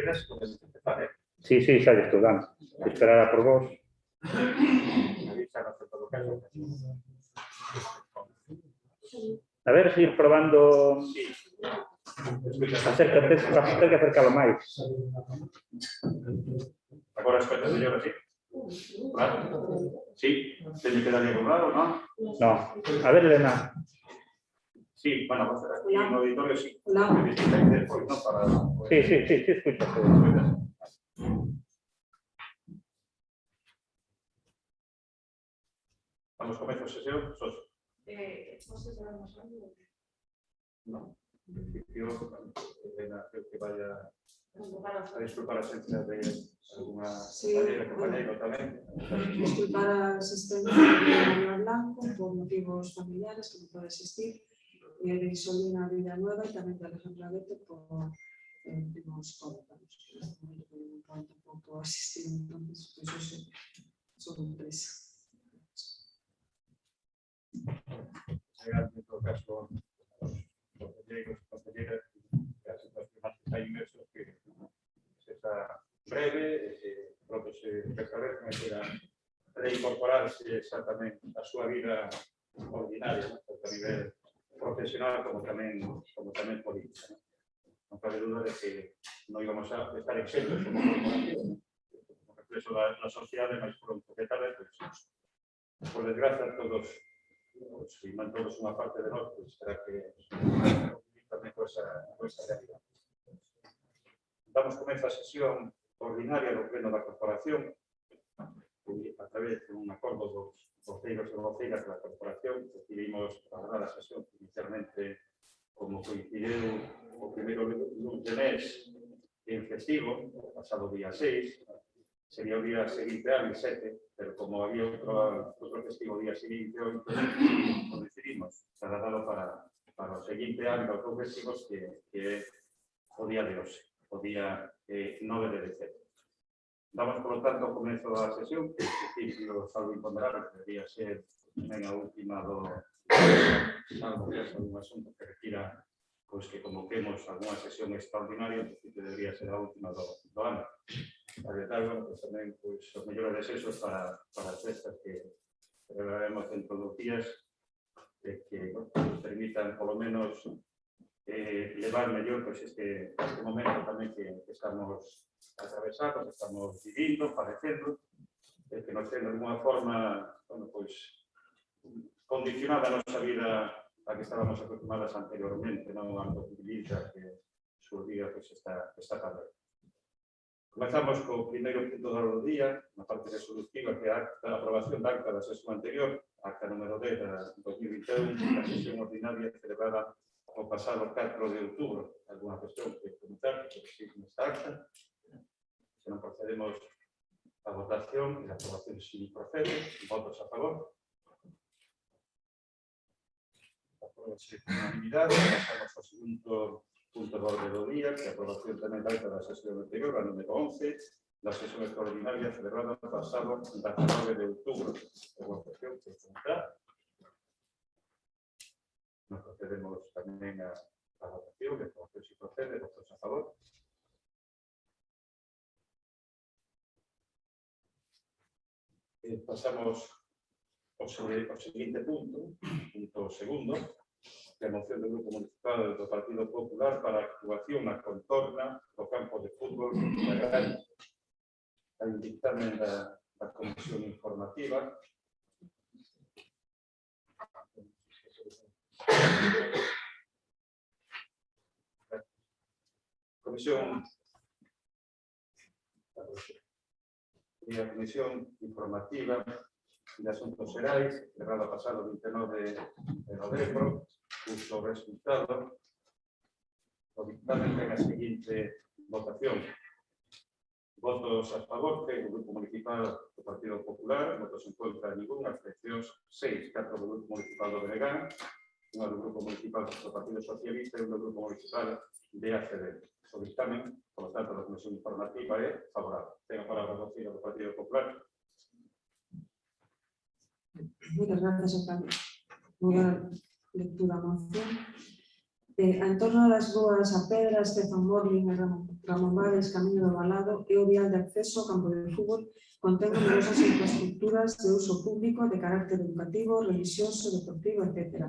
quedas, podes empezar, Sí, xa lle estou dando. Esperará por vos. Avísanos en todo caso. A ver, se ir probando... Sí. Acércate, ten que acercalo máis. Agora escoitas mellor así? Claro. Sí, teño que darlle algún lado, non? No. A ver, Elena. Sí, bueno, va a ser aquí no auditorio, sí. Hola. Despois, non? Para... Sí, escucha. Vamos, comezo a sesión, sos. No, en principio, Elena, creo que vaya a disculpar a esencia de alguna compañera tamén. Disculpar a asistencia de Manuel Blanco por motivos familiares que no puede asistir, y de Isolina Villanueva y tamén de Alejandra Bete por motivos cómodos. No pueden tampoco asistir, entonces, pues eso son tres. En todo caso, los conselleiros e conselleiras que a situación máis que está inmerso que sexa breve e que pronto se restablezcan e queran reincorporarse exactamente a súa vida ordinaria, tanto a nivel profesional como tamén política. Non cabe duda de que non íbamos a estar exentos como corporación, como reflexo da sociedade máis pronto que tal vez, por desgracia, todos si non todos unha parte de nós, pues será que tamén con esa realidad. Damos comezo a sesión ordinaria do Pleno da Corporación a través de un acordo dos voceiros e voceiras da Corporación. Decidimos trasladar a sesión inicialmente como coincidiu o primeiro lunes de mes en festivo, o pasado día 6, sería o día seguinte al 7, pero como había outro festivo día seguinte, hoy decidimos trasladarlo para o seguinte ano dos dous festivos que é o día de hoxe, o día 9 de decembro. Damos, por lo tanto, comezo da sesión, que en principio, salvo imponderable, debería ser tamén a última salvo que é algún asunto que requira que convoquemos algunha sesión extraordinaria, en principio debería ser a última do ano. Para tal, tamén os mellores desexos para as festas que celebraremos dentro dos días que permitan, polo menos, levar mellor este momento tamén que estamos atravesando, que estamos vivindo, padecendo, que nos ten de alguna forma condicionada a nosa vida a que estábamos acostumadas anteriormente, non a automovilista que surgía esta tarde. Comezamos co primeiro punto do día, na parte resolutiva, que é a aprobación da acta da sesión anterior, acta número 10 de 2021, a sesión ordinaria celebrada o pasado 4 de outubro. Alguna cuestión que comentar que existe nesta acta. Se non procedemos a votación, e a aprobación si procede, votos a favor. Aprobación por unanimidade. Pasamos ao segundo punto do orde do día, que é a aprobación tamén da acta da sesión anterior, a número 11, da sesión extraordinaria celebrada o pasado 19 de outubro. Alguna cuestión que comentar. Nos procedemos tamén a votación, a aprobación si procede, votos a favor. Pasamos ao seguinte punto segundo, que é a moción do Grupo Municipal do Partido Popular para a actuación na contorna do campo de fútbol da Gai. Hai un dictamen da Comisión Informativa. A Comisión Informativa de Asuntos Xerais, celebrada pasado 29 de novembro, cuxo resultado o dictamen ten a seguinte votación. Votos a favor, que o Grupo Municipal do Partido Popular, votos en contra ningún, abstencións 6, 4 do Grupo Municipal do Belegán, unha do Grupo Municipal do Partido Socialista e un do Grupo Municipal de ACD. O dictamen, por lo tanto, da Comisión Informativa é favorable. Ten a palabra a vocera do Partido Popular. Muchas gracias, alcalde. Voy a dar lectura a la moción. En torno das rúas a Pedra, Stefan Morling e Ramón Vales, Camiño do Valado e o vial de acceso ao campo de fútbol contén numerosas infraestructuras de uso público de carácter educativo, religioso, deportivo, etc.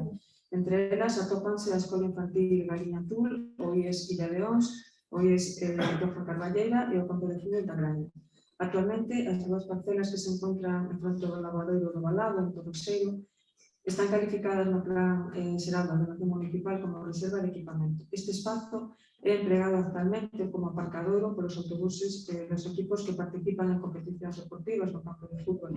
Entre elas atópanse a Escola Infantil Galiña Azul, o IES Illa de Ons, o IES Roja Carballeira e o campo de fútbol da Graña. Actualmente, as dúas parcelas que se encontran en fronte do lavadoiro do Valado, en Torroxeiro, están calificadas no Plan Xeral da Ordenación Municipal como reserva de equipamento. Este espazo é empregado actualmente como aparcadoiro polos autobuses dos equipos que participan en competicións deportivas no campo de fútbol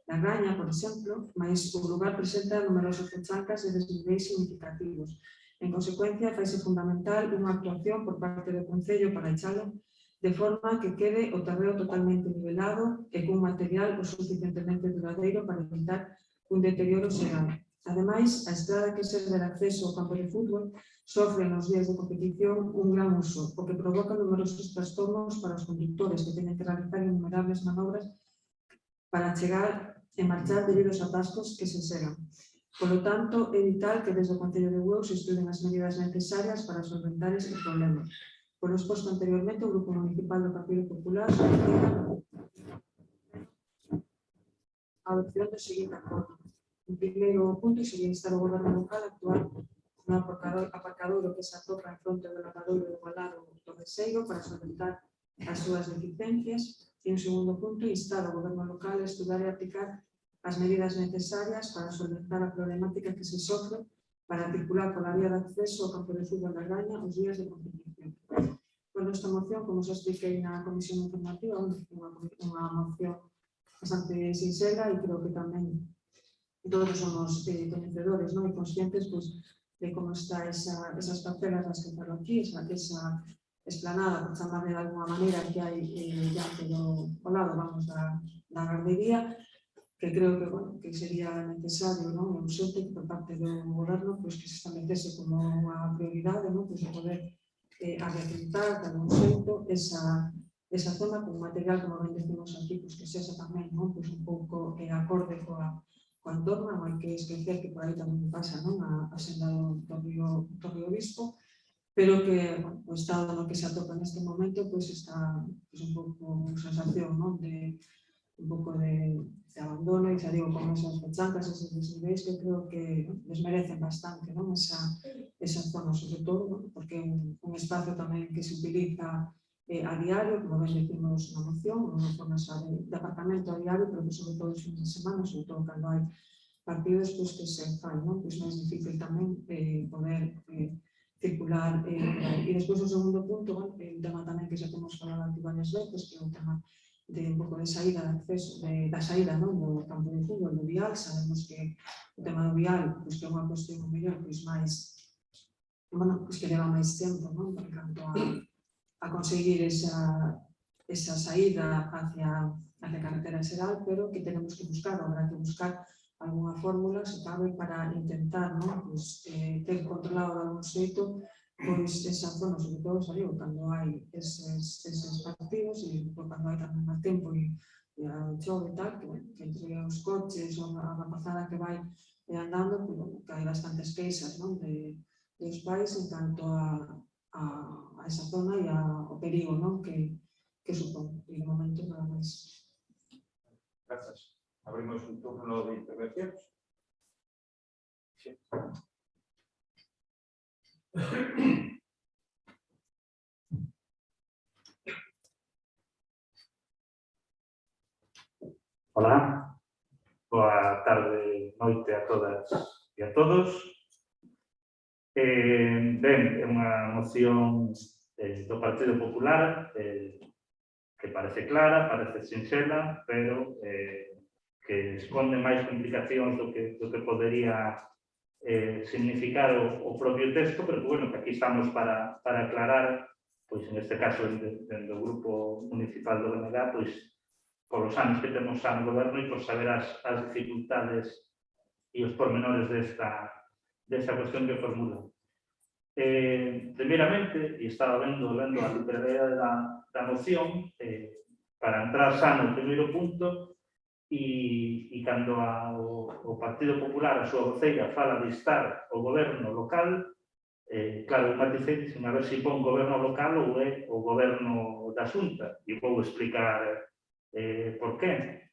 da Graña, por exemplo, mas o lugar presenta numerosas pechancas e desniveis significativos. En consecuencia, faise fundamental unha actuación por parte do Concello para echalo de forma que quede o terreo totalmente nivelado e cun material o suficientemente duradeiro para evitar un deterioro xeral. Ademais, a estrada que serve de acceso ao campo de fútbol sofre nos días de competición un gran uso, o que provoca numerosos trastornos para os conductores que teñen que realizar innumerables manobras para chegar e marchar debido aos atascos que se xeran. Por lo tanto, é vital que desde o Concello de Bueu se estuden as medidas necesarias para solventar este problema. Por exposto anteriormente, o Grupo Municipal do Partido Popular solicita a adopción do seguinte acordo. En primeiro punto, sería instar o Goberno local a actuar no aparcadoiro que se atopa en fronte do lavadoiro do Valado do Torroxeiro para solventar as súas deficiencias. E, en segundo punto, instar o Goberno local a estudar e aplicar as medidas necesarias para solventar a problemática que se sofre para circular pola vía de acceso ao campo de fútbol da Graña os días de competición. Con esta moción, como xa expliquei na comisión informativa, unha moción bastante sincera e creo que tamén todos somos conocedores, e conscientes de como está esas parcelas das que falo aquí, esa esplanada, por chamarle de alguma maneira, que hai ya ao lado, da gardería, que creo que sería necesario, e urxente que por parte do Goberno que se establecese como unha prioridade, de poder rehabilitar de algún xeito esa zona con material, como ben decimos aquí, que sexa tamén un pouco acorde coa entorno. Non hai que esquecer que por aí tamén pasa a senda do río Obispo, pero que o estado no que se atopa neste momento está un pouco sensación de un pouco de abandono, e xa digo, con esas pechancas, esos desniveis que creo que desmerecen bastante esa zona, sobre todo, porque é un espacio tamén que se utiliza a diario, como ben decimos na moción, unha zona de aparcamento a diario, pero que sobre todo os fines de semana, sobre todo cando hai partidos que se fai, máis difícil tamén poder circular. E despois o segundo punto, un tema tamén que xa temos falado aquí varias veces, que é o tema de un pouco de saída de acceso, da saída do campo de fútbol, do vial. Sabemos que o tema do vial que é unha cuestión mellor máis, que leva máis tempo, por canto a conseguir esa saída hacia a carretera xeral, pero que tenemos que buscar, habrá que buscar alguna fórmula, se cabe, para intentar ter controlado de algún xeito esa zona, sobre todo, cando hai eses partidos e cando hai tamén máis tempo e a chove e tal, que entre os coches ou a rapazada que vai andando, que hai bastantes queixas dos pais en canto a esa zona e ao perigo que supón. E de momento nada máis. Gracias. Abrimos un turno de intervencións. Sí. Hola, boa tarde, noite a todas e a todos. Ben, é unha moción do Partido Popular que parece clara, parece sinxela, pero que esconde máis complicacións do que podería significar o propio texto, pero que aquí estamos para aclarar, pois en este caso, dentro do Grupo Municipal do BNG, pois polos anos que temos xa no goberno e por saber as dificultades e os pormenores desta cuestión que formulan. Primeiramente, e estaba vendo a literalidade da moción, para entrar xa no primeiro punto, e cando o Partido Popular, a súa voceira, fala de instar o goberno local, Claro, maticei, dicen, a ver se pon goberno local ou é o goberno da Xunta, e vou explicar por qué.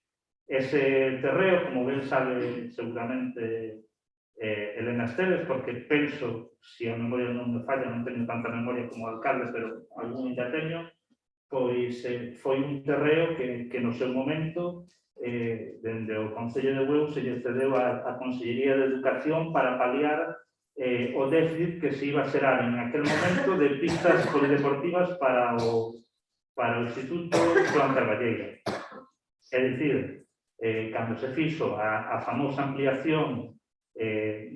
Ese terreo, como ben sabe seguramente Elena Esteves, porque penso, se a memoria non me falla, non teño tanta memoria como alcalde, pero algún ya teño, pois foi un terreo que no seu momento, dende o Concello de Bueu, se lle cedeu a Consellería de Educación para paliar o déficit que se iba a xerar en aquel momento de pistas polideportivas para o Instituto Joan Carballeira. É dicir, cando se fixo a famosa ampliación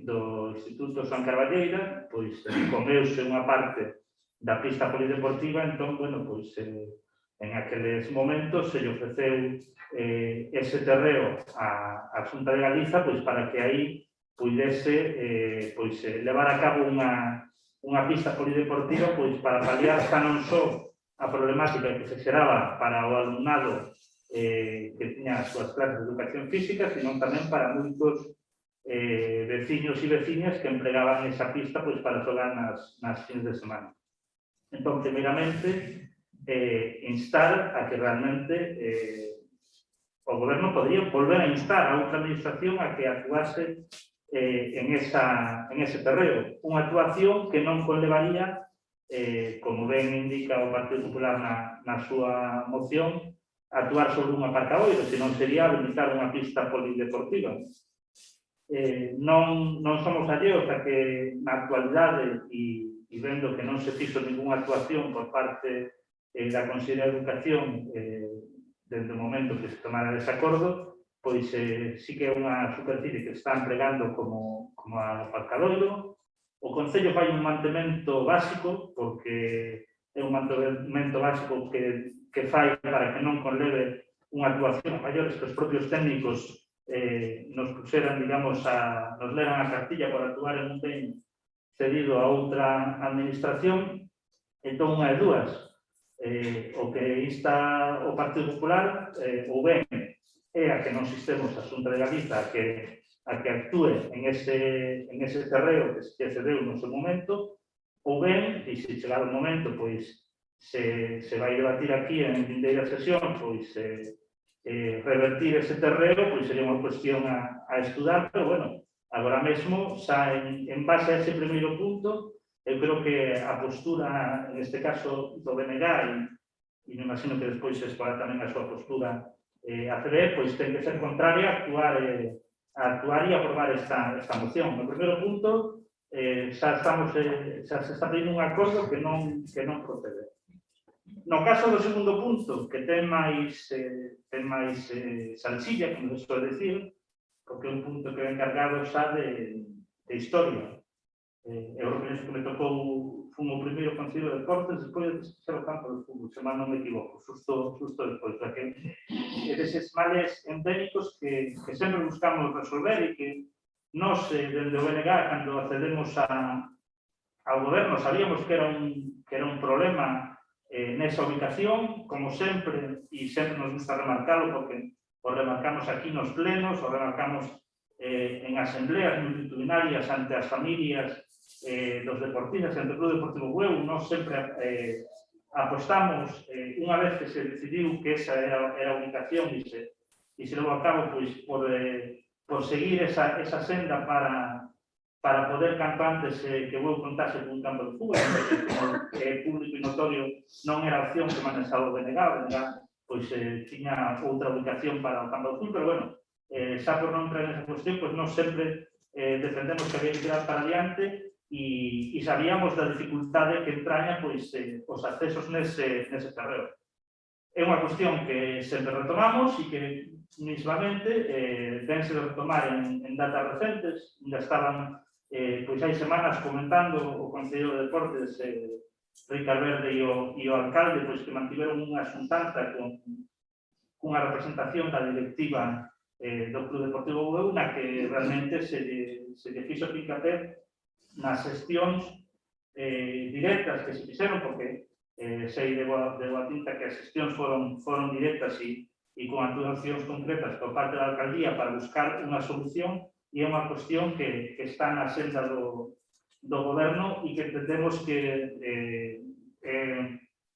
do Instituto Joan Carballeira, pois comeuse unha parte da pista polideportiva, entón, bueno, pois en aqueles momentos se lle ofreceu ese terreo á Xunta de Galiza pois para que aí puidese pois levar a cabo unha pista polideportiva pois para paliar xa non só a problemática que se xeraba para o alumnado que tiña as súas clases de educación física, sino tamén para moitos veciños e veciñas que empregaban esa pista pois para xogar nas fins de semana. Entón, primeiramente, instar a que realmente o goberno podría volver a instar a outra administración a que actuase en ese terreo. Unha actuación que non conlevaría, como ben indica o Partido Popular na súa moción, actuar sobre un aparcadoiro, senón sería habilitar unha pista polideportiva. Non somos alleos a que na actualidade e vendo que non se fixo ninguna actuación por parte da Consellería de Educación dende o momento que se tomara ese acordo, pois sí que é unha superficie que está empregando como aparcadoiro. O Concello fai un mantemento básico, porque é un mantemento básico que fai para que non conleve unha actuación a maiores que os propios técnicos nos puxeran, digamos, nos leran a cartilla por actuar en un ben cedido a outra administración. Entón, unha de dúas, o que insta o Partido Popular ou ben é a que non sistemos a Xunta de Galiza a que actúe en ese terreo que se cedeu no seu momento, ou ben, e se chegar o momento, pois se vai debatir aquí en vindeira sesión, pois revertir ese terreo, pois sería unha cuestión a estudar, pero, bueno, agora mesmo, xa en base a ese primeiro punto, eu creo que a postura, en este caso, do BNG, e me imagino que despois se explora tamén a súa postura a CDE, pois ten que ser contraria a actuar e aprobar esta moción. No primeiro punto, xa se está pedindo un acordo que non procede. No caso do segundo punto, que ten máis salsilla, como se suele decir, porque é un punto que é encargado xa de historia. Eu reconheço que me tocou, fun o primeiro Concello de Deportes, despois de ser o campo de fútbol, se mal non me equivoco, xusto despois, porque é deses males endémicos que sempre buscamos resolver e que nós, dende o BNG, cando accedemos ao goberno, sabíamos que era un problema nesa ubicación, como sempre, e sempre nos gusta remarcalo, porque o remarcamos aquí nos plenos, o remarcamos en asambleas multitudinarias ante as familias dos deportistas, ante o Club Deportivo Bueu. Nós sempre apostamos, unha vez que se decidiu que esa era a ubicación e se levou a cabo por seguir esa senda para poder canto antes que Bueu contase con un campo de fútbol, como público e notorio non era a opción que manexaba o BNG, pois tiña outra ubicación para o campo de fútbol, pero, bueno, xa por non entrar nesa cuestión, pois nós sempre defendemos que había que tirar para adiante e sabíamos da dificultade que entraña pois os accesos nese terreo. É unha cuestión que sempre retomamos e que mismamente tense de retomar en datas recentes. Já estaban pois hai semanas comentando o Concello de Deportes, Ricard Verde e o alcalde, pois que mantiveron unha xuntanza cunha representación da directiva do Club Deportivo Bueu, na que realmente se lle fixo fincapé nas xestións directas que se fixeron, porque sei de boa tinta que as xestións foron directas e con actuacións concretas por parte da alcaldía para buscar unha solución, e é unha cuestión que está na senda do do goberno e que entendemos que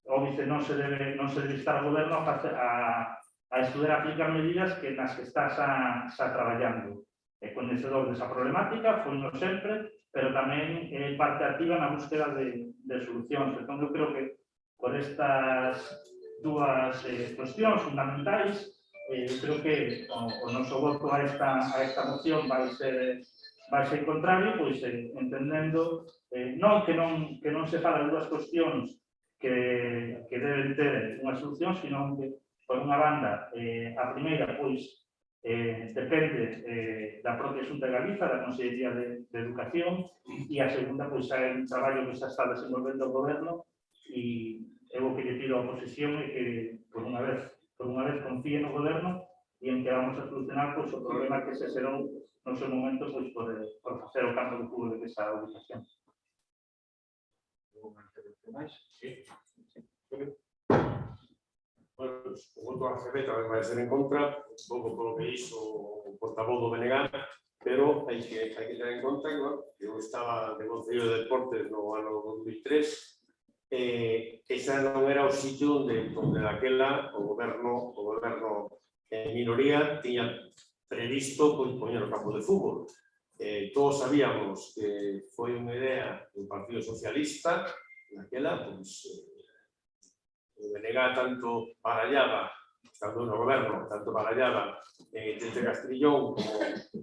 obviamente non se debe instar ao goberno a estudar e aplicar medidas que nas que está xa traballando. É coñecedor desa problemática, foi no sempre, pero tamén é parte activa na búsqueda de solucións. Entón, eu creo que por estas dúas cuestións fundamentais, creo que o noso voto a esta moción vai ser contrario, pois entendendo non que non se fala de dúas cuestións que deben ter unha solución, sino que, por unha banda, a primeira, pois, depende da propia Xunta de Galiza, da Consellería de Educación, e a segunda, pois, é un traballo que xa está desenvolvendo o goberno e eu o que lle pido á oposición é que, por unha vez confíe no goberno e en que vamos a solucionar pois, o problema que se xerou no seu momento pois, por facer o campo de fútbol de esa ubicación. ¿Alguna intervención máis? Sí. Bueno, o voto a CB tamén vai ser en contra, un pouco polo que hizo o portavoz do BNG, pero hai que ter en conta que eu estaba de Concello de Deportes no ano 2003 e esa non era o sitio onde daquela o goberno en minoría tiña previsto poñer o campo de fútbol. Todos sabíamos que foi unha idea do Partido Socialista daquela, pois o BNG tanto barallaba, estando no goberno, tanto barallaba desde Castrillón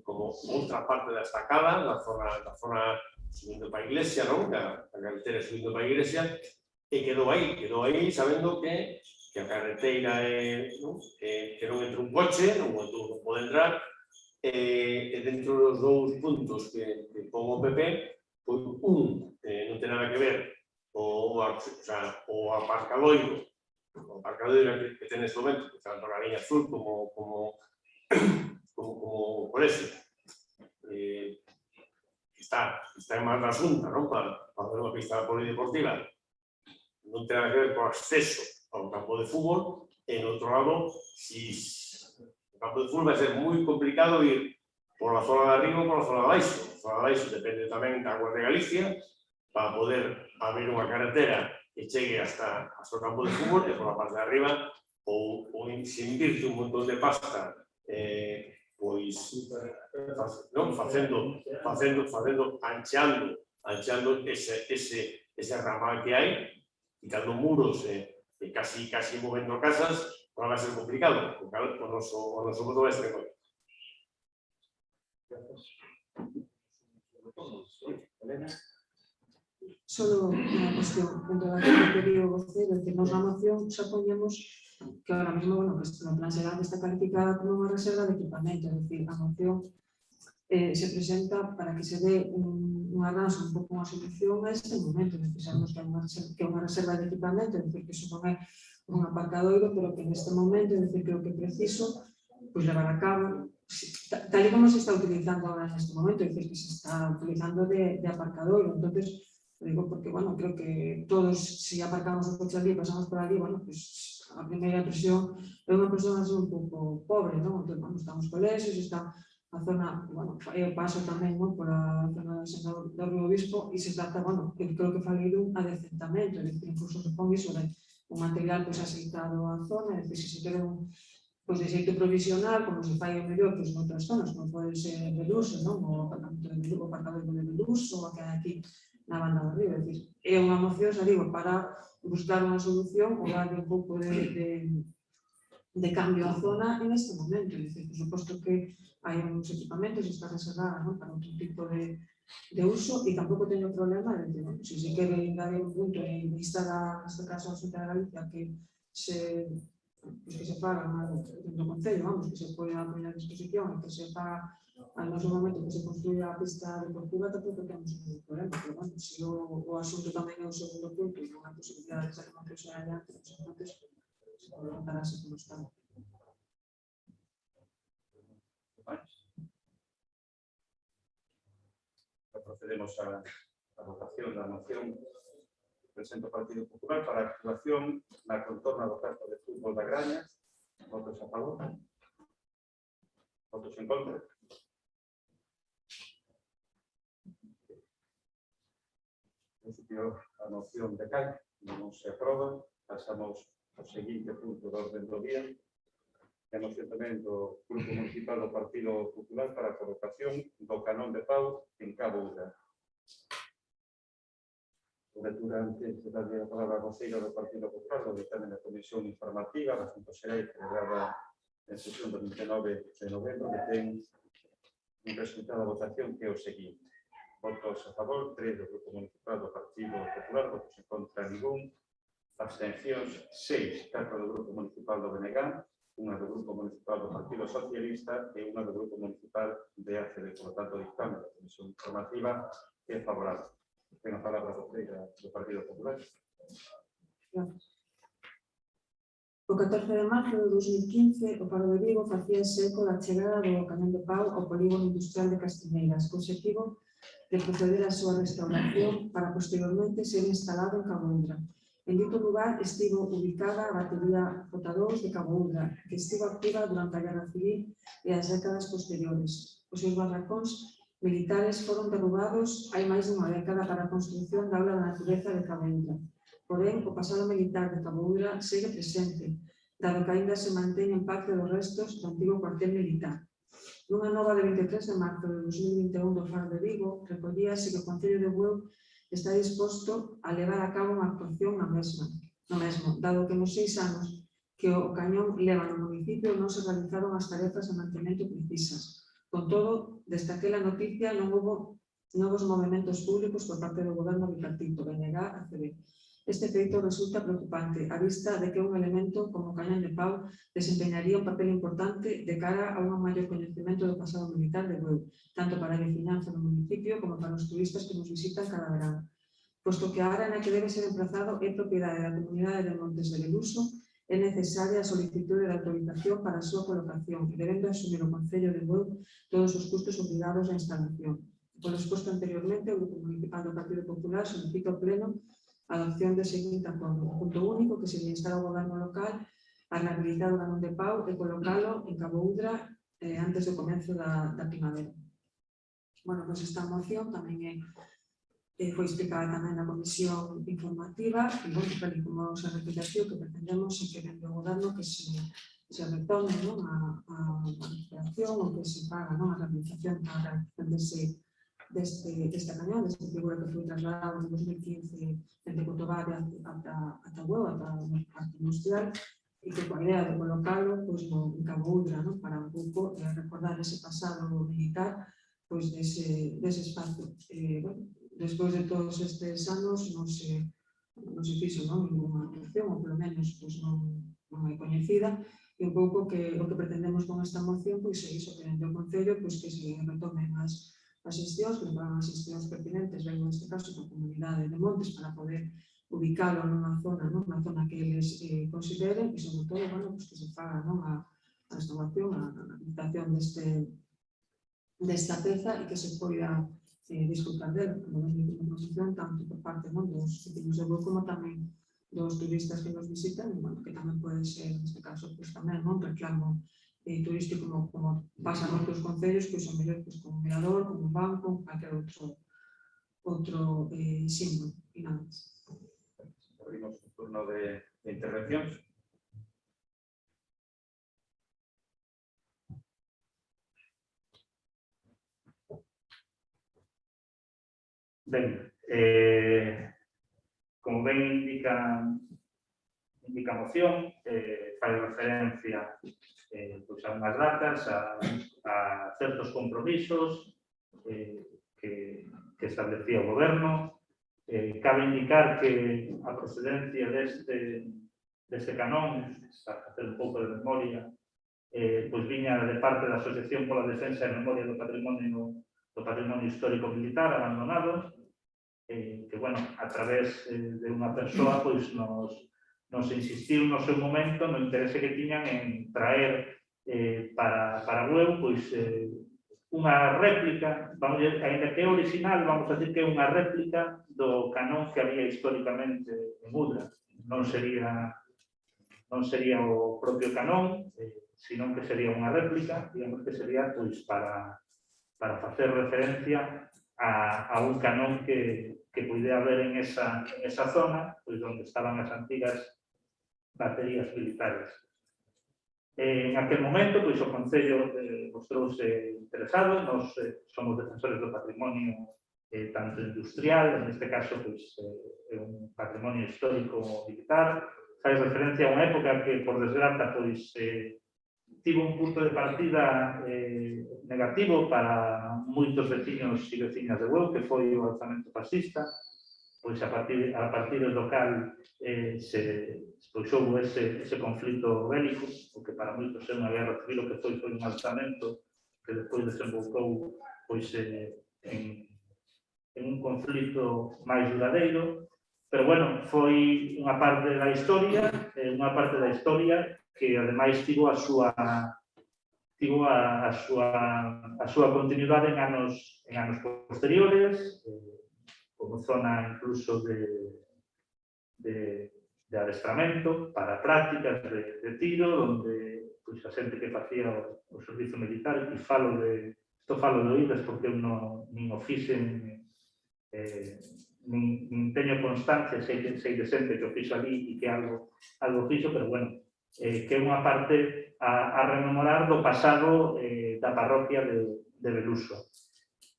como outra parte da estacada, na zona subindo para a iglesia, non? A carretera subindo para a iglesia, e quedou aí sabendo que a carreteira que non entra un coche, non pode entrar, e dentro dos dous puntos que pon o PP, pois non ten nada que ver o aparcadoiro que ten neste momento, tanto na liña azul como por ese. Está en máis da Xunta, non? Para facer unha pista polideportiva. Non ten nada que ver co acceso ao campo de fútbol, e, no outro lado, o campo de fútbol vai ser moi complicado ir por la zona de arriba ou por la zona de abaixo. A zona de abaixo depende tamén da Agua de Galicia, para poder abrir unha carretera que chegue hasta o campo de fútbol, e por la parte de arriba, ou se invirte un montón de pasta, pois, ancheando ese ramal que hai, quitando muros e casi movendo casas, non vai ser complicado, porque o noso voto vai ser en contra. Solo unha cuestión, dentro da que digo voceiro, que nos na moción xa poñemos que ahora mesmo, bueno, que no plan xeral está calificada como unha reserva de equipamento, é dicir, a moción se presenta para que se dé un arranxo, un pouco unha solución a este momento, é dicir, sabemos que é unha reserva de equipamento, é dicir, que iso non é un aparcadoiro, pero que neste momento, é dicir, que o que preciso, pois levar a cabo, tal e como se está utilizando ahora neste momento, é dicir, que se está utilizando de aparcadoiro, entonces, digo porque, bueno, creo que todos, si aparcamos o coche ali, pasamos por ali, bueno, pues a primeira impresión é unha impresión así un pouco pobre, non? Entón, bueno, estamos colexios, está a zona, bueno, eu paso tamén, non, por a zona do Río Obispo e se trata, bueno, que creo que falei dun adecentamento, é dicir, incluso se pon iso de un material pois aceitado á zona, é dicir, se se queda pois de xeito provisional, como se fai o mellor pois noutras zonas, como pode ser Beluso, non? O aparcador de Beluso, o que hai aquí na banda do río, é dicir, é unha moción, xa digo, para buscar unha solución ou darle un pouco de cambio á zona en este momento, é dicir, por suposto que hai uns equipamentos e está reservada, non? Para outro tipo de uso e tampouco teño problema de que, bueno, se quere engadir un punto e instar, neste caso, a Xunta de Galicia que se faga dentro do Concello, vamos, que se poida poñer a disposición e que se faga al noso momento que se construya a pista deportiva, tampouco temos ningún problema, pero, bueno, se o asunto tamén é o segundo punto e non hai posibilidade de sacar unha cousa adiante, entonces se pode contar así como está. Procedemos a votación da moción que presenta o Partido Popular para a activación na contorna do campo de fútbol da Graña. Votos a favor? Votos en contra? principio, a moción decai, non se aproba. Pasamos ao seguinte punto do orden do día. Temos tamén do Grupo Municipal do Partido Popular para a colocación do canón de pau en Cabo Udra. Lectura antes de darle a palabra a consello do Partido Popular, do dictamen da Comisión Informativa de Asuntos Xerais celebrada en sesión do 29 de novembro, que ten un resultado da votación que é o seguinte. Votos a favor, 3 do Grupo Municipal do Partido Popular, votos en contra ningún, abstencións 6, 4 do Grupo Municipal do BNG, unha do Grupo Municipal do Partido Socialista e unha do Grupo Municipal de ACD. Por lo tanto, o dictamen da Comisión Informativa é favorable. Ten a palabra do Partido Popular. O 14 de marzo de 2015, o Faro de Vigo facíase eco da chegada do canón de pau ao polígono industrial de Castroneiras, co objetivo de proceder á súa restauración para posteriormente ser instalado en Cabo Udra. En dito lugar estivo ubicada a batería J2 de Cabo Udra, que estivo activa durante a Guerra Civil e as décadas posteriores. Os seus barracóns militares foron derrubados hai máis dunha década para a construción da aula da natureza de Cabo Udra. Porén, o pasado militar de Cabo Udra segue presente, dado que aínda se manteñen parte dos restos do antigo cuartel militar. Nunha nova de 23 de marzo de 2021 do Faro de Vigo, recollíase que o Concello de Bueu está disposto a levar a cabo unha actuación no mesmo, dado que nos 6 anos que o cañón leva no municipio non se realizaron as tarefas de mantemento precisas. Con todo, desde aquela noticia non houve novos movimentos públicos por parte do Goberno bipartito, BNG e ACB. Este feito resulta preocupante a vista de que un elemento como o cañón de pau desempeñaría un papel importante de cara a un maior coñecemento do pasado militar de Bueu, tanto para a veciñanza do municipio como para os turistas que nos visitan cada verán. Posto que a área na que debe ser emplazado é propiedade da Comunidade de Montes de Beluso, é necesaria a solicitude de autorización para a súa colocación, debendo asumir o Concello de Bueu todos os custos obligados á instalación. Por exposto anteriormente, o Grupo Municipal do Partido Popular solicita ao Pleno a adopción do seguinte acordo. Punto único, que se lle instala ao Goberno local a rehabilitar o canón de pau e colocalo en Cabo Udra antes do comenzo da primavera. Bueno, pois esta moción tamén foi explicada tamén na Comisión Informativa e, bueno, tal como se repetición que pretendemos é que dentro do Goberno que se retome a recuperación ou que se paga a rehabilitación para a realización deste cañón, desta figura que foi trasladado en 2015 desde Cotobade ata Bueu, ata o parque industrial, e que coa idea de colocalo en Cabo Udra, para un pouco recordar ese pasado militar dese espacio. Despois de todos estes anos non se fixo ninguna actuación, ou polo menos non é coñecida, e un pouco o que pretendemos con esta moción é iso, que dentro do Concello que se retomen as xestións, que levan as xestións pertinentes, ben neste caso da Comunidade de Montes, para poder ubicalo nunha zona que eles consideren e, sobre todo, que se faga a restauración, a rehabilitación desta peza e que se poida disfrutar dela, como nos dice a promoción, tanto por parte dos vecinos de Bueu como tamén dos turistas que nos visitan, que tamén pode ser, neste caso, tamén un reclamo turístico como pasa en outros concellos, a mellor como un mirador, como un banco, calquer outro símbolo. E nada máis. Abrimos o turno de intervencións. Ben, como ben indica a moción, fai referencia a unhas datas, a certos compromisos que establecía o Goberno. Cabe indicar que a procedencia deste canón, para facer un pouco de memoria, viña de parte da Asociación pola Defensa e Memoria do Patrimonio Histórico Militar abandonado, que, bueno, a través de unha persoa, nos insistiu no seu momento no interese que tiñan en traer para Bueu unha réplica, ainda que é original, vamos a decir que é unha réplica do canón que había históricamente en Udra. Non sería o propio canón, senón que sería unha réplica, digamos que sería para facer referencia a un canón que que puidera haber en esa zona, pois onde estaban as antigas baterías militares. En aquel momento, pois o Concello mostrouse interesado, nos somos defensores do patrimonio tanto industrial, en este caso, pois, é un patrimonio histórico militar, fai referencia a unha época que, por desgraza, pois, tivo un punto de partida negativo para moitos veciños e veciñas de Bueu, que foi o alzamento fascista, pois a partir do cal houve ese conflito bélico, o que para moitos é unha guerra civil, o que foi un alzamento que despois desembocou pois, en un conflito máis duradeiro, pero, bueno, foi unha parte da historia que, ademais, tivo a súa continuidade en anos posteriores, como zona incluso de adestramento para prácticas de tiro, onde pois, a xente que facía o servizo militar, e falo de oídas porque eu nin o fixen, nin teño constancia, sei de xente que o fixo ali e que algo fixo, pero, bueno, que é unha parte a rememorar do pasado da parroquia de Beluso.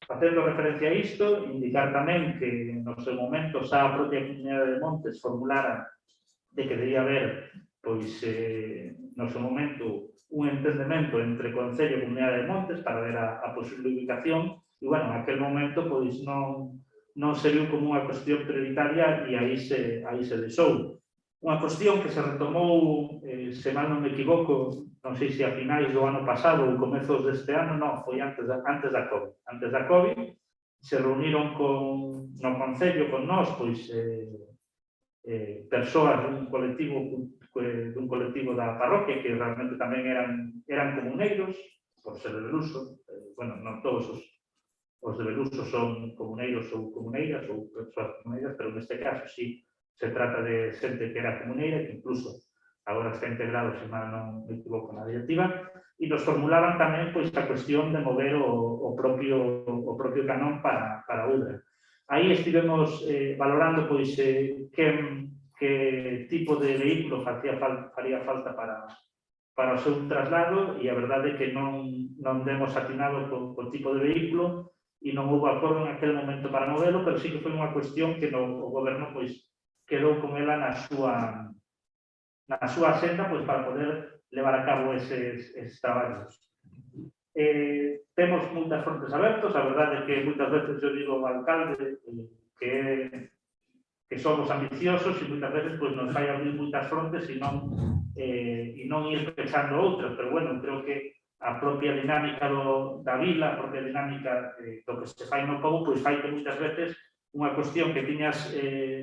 Facendo referencia a isto, indicar tamén que no seu momento xa a propia Comunidade de Montes formulara de que debía haber, pois, no seu momento, un entendemento entre Concello e Comunidade de Montes para ver a posible ubicación, e, bueno, en aquel momento, pois, non se viu como unha cuestión prioritaria e aí se deixou. Unha cuestión que se retomou, se mal non me equivoco, non sei se a finais do ano pasado ou comezos deste ano, non, foi antes da COVID. Antes da COVID, se reuniron no Concello con nós, pois, persoas dun colectivo da parroquia que realmente tamén eran comuneiros, por ser de Beluso, bueno, non todos os de Beluso son comuneiros ou comuneiras ou persoas comuneiras, pero neste caso sí se trata de xente que era comuneira, que incluso agora está integrado, se mal non me equivoco, na directiva, e nos formulaban tamén pois, a cuestión de mover o propio canón para Udra. Aí estivemos valorando pois, que tipo de vehículo faría falta para o seu traslado, e a verdade é que non demos atinado co tipo de vehículo e non houve acordo en aquel momento para movelo, pero sí que foi unha cuestión que o goberno pois, quedou con ela na súa senda pois, para poder levar a cabo eses traballos. Temos moitas frontes abertas, a verdade é que moitas veces eu digo ao alcalde que somos ambiciosos e moitas veces pois, nos vai abrir moitas frontes e non ir pensando outras, pero, bueno, creo que a propia dinámica da vila, a propia dinámica do que se fai no pobo, pois fai que moitas veces unha cuestión que tiñas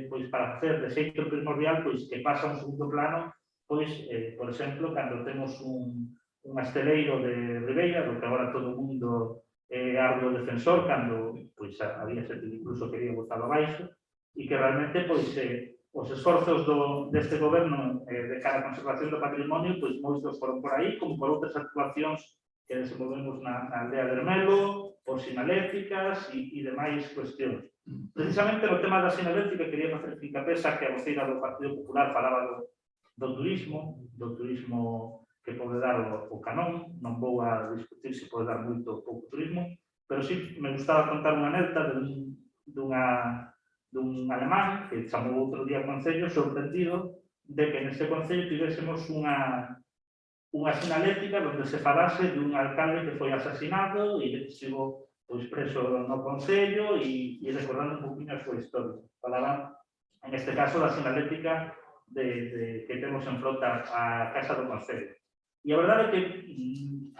pois, para facer de xeito primordial, pois que pasa a un segundo plano, pois, por exemplo, cando temos un asteleiro de Ribeira, do que agora todo o mundo é arduo defensor, cando pois, había xente que incluso quería botalo abaixo, e que realmente pois, os esforzos deste goberno de cara á conservación do patrimonio, pois moitos foron por aí, como por outras actuacións que desenvolvemos na aldea de Ermelo, por sinaléticas e demais cuestións. Precisamente no tema da sinalética quería facer fincapé, xa que a voceira do Partido Popular falaba do turismo que pode dar o canón, non vou a discutir se pode dar moito ou pouco turismo, pero sí me gustaba contar unha anécdota dun alemán que chamou outro día ao Concello sorprendido de que neste Concello tivésemos unha sinalética onde se falase dun alcalde que foi asesinado e estivo pois, preso no Concello e recordando un poquinho a súa historia. Falaban, en este caso, da sinalética que temos en frota a Casa do Concello. E a verdade é que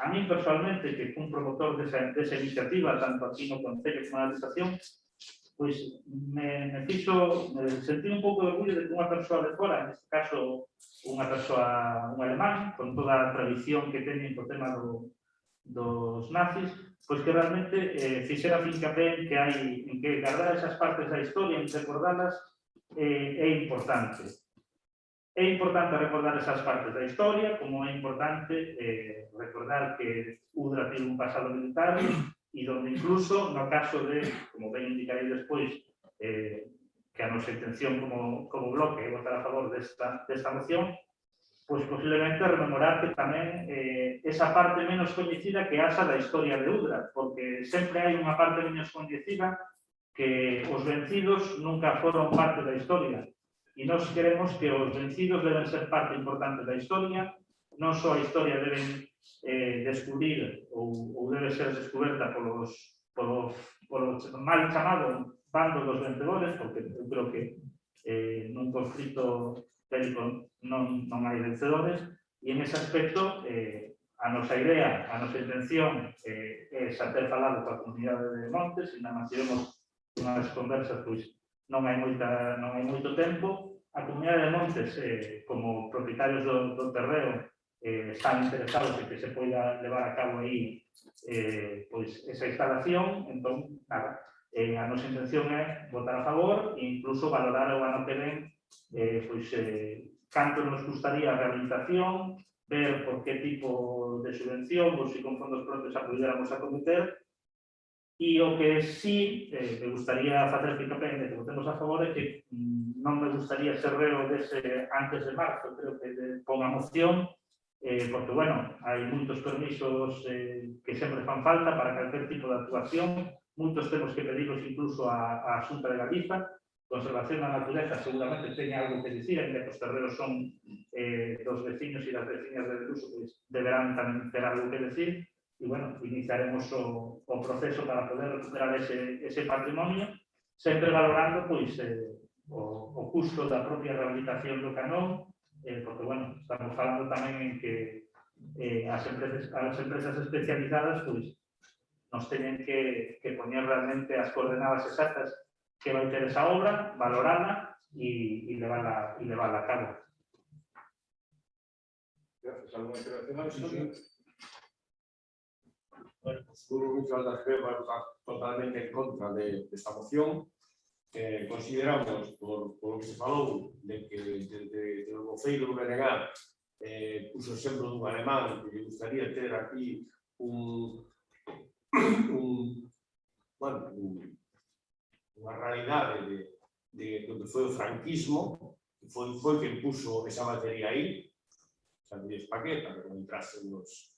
a mí personalmente, que fui un promotor desa iniciativa, tanto aquí no Concello como na administración, pois me sentí un pouco de orgullo de que unha persoa de fora, en este caso un alemán, con toda a tradición que teñen co tema dos nazis, pois que realmente fixera fincapé en que guardar esas partes da historia, en recordalas, é importante. É importante recordar esas partes da historia, como é importante recordar que Udra tiene un pasado militar e donde incluso, no caso de, como ben indicarei despois, que a nosa intención como bloque é votar a favor desta moción, pois posiblemente rememorar que tamén esa parte menos coñecida que asa da historia de Udra, porque sempre hai unha parte menos coñecida que os vencidos nunca foron parte da historia. E nós queremos que os vencidos deben ser parte importante da historia, non só a historia deben descubrir ou debe ser descoberta polo mal chamado bando dos vencedores, porque eu creo que nun conflito bélico non hai vencedores, e en ese aspecto a nosa idea, a nosa intención é xa ter falado coa comunidade de Montes, e na mantivemos unhas conversas, pois non hai moito tempo. A comunidade de Montes, como propietarios do terreo, están interesados en que se poida levar a cabo aí pois esa instalación. Entón, nada, a nosa intención é votar a favor e incluso valorar o ano que ven pois canto nos gustaría a rehabilitación, ver por que tipo de subvención ou se con fondos propios a pudiéramos acometer. E o que sí me gustaría facer hincapié en que votemos a favor é que non me gustaría ser reo dese antes de marzo, creo que pon a moción, porque, bueno, hai moitos permisos que sempre fan falta para calquer tipo de actuación, moitos temos que pedirlos incluso a Xunta de Galiza. Conservación da natureza seguramente teña algo que dicir, en que os terrenos son dos veciños e das veciñas de Beluso, pois deberán tamén ter algo que decir. E, bueno, iniciaremos o proceso para poder recuperar ese patrimonio, sempre valorando pois o custo da propia rehabilitación do canón, porque, bueno, estamos falando tamén en que as empresas especializadas pois nos teñen que poñer realmente as coordenadas exactas que vai ter esa obra, valorada e levarla a cabo. Gracias. ¿Alguna intervención? Sí. Bueno, pues el Grupo Municipal de Argel va a votar totalmente en contra de esta moción. Consideramos, por lo que se falou, de que desde o voceiro do BNG puso o exemplo dun alemán que lle gustaría ter aquí unha realidade do que foi o franquismo, que foi quen puso esa materia aí, sabedes para qué, para que non entrasen os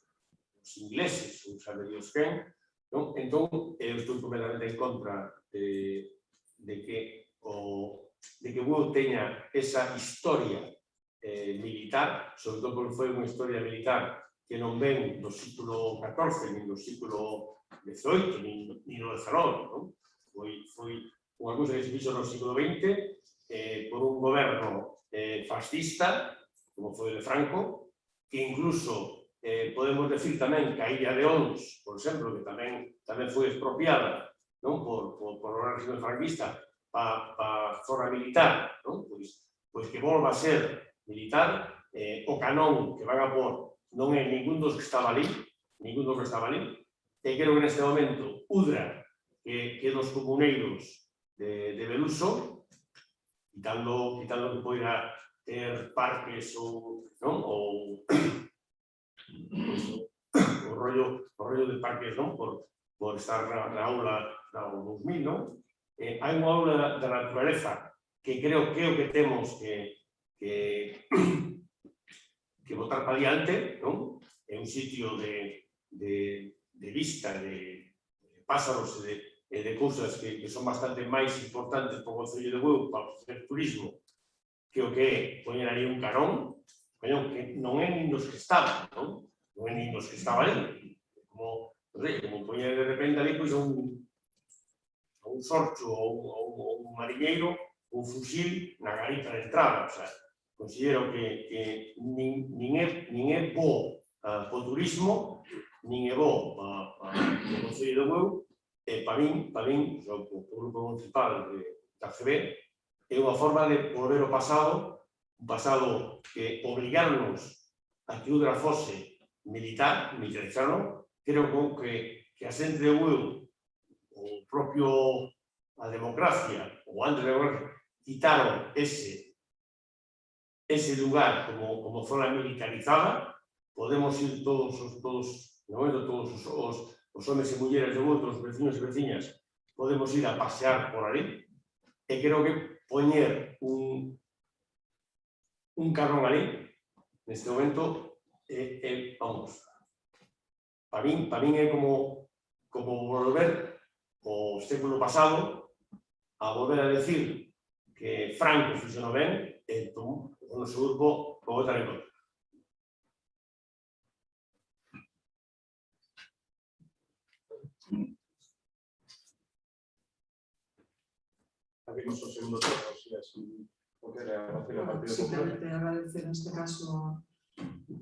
ingleses, ou sabedes quen. Entón, eu estou completamente en contra de que Bueu teña esa historia militar, sobre todo porque foi unha historia militar que non ven do século XIV, nin do século XVIII, nin do XIX, foi unha cousa que se fixo no século XX por un goberno fascista, como foi o de Franco, que incluso podemos decir tamén que a Illa de Ons, por exemplo, que tamén foi expropiada por o régimen franquista para zona militar, pois que volva a ser militar. O canón que van a pôr non é ningún dos que estaba ali, e creo que neste momento Udra, que dos comuneiros de Beluso, quitando que poida ter parques ou o rollo de parques por estar na aula do 2000, hai unha aula da naturaleza que creo que é o que temos que botar para diante, é un sitio de vista de pásaros e de cousas que son bastante máis importantes para o Concello de Bueu, para facer turismo, que o que é poñer ali un canón, que non é nin dos que estaban, non é nin dos que estaban ali, como poñer de repente ali un sorcho ou un mariñeiro, un fusil na garita de entrada. O sea, considero que nin é bo para o turismo, nin é bo para o Concello de Bueu, e para min, o Grupo Municipal de ACB, é unha forma de volver ao pasado, un pasado que obligarnos a que Udra fose militarizado. Creo que a xente de Bueu, a democracia, ou antes da democracia, quitaron ese lugar como zona militarizada. Podemos ir todos os homens e mulleres de outros veciños e veciñas, podemos ir a pasear por ali, E creo que poñer un carrón ali, neste momento, vamos, para min é como volver ao século pasado a volver a decir que Franco funcionou ben e entón o noso grupo vou votar en contra. Abrimos o segundo turno, si así poder avanzar o Partido Popular. Simplemente agradecer en este caso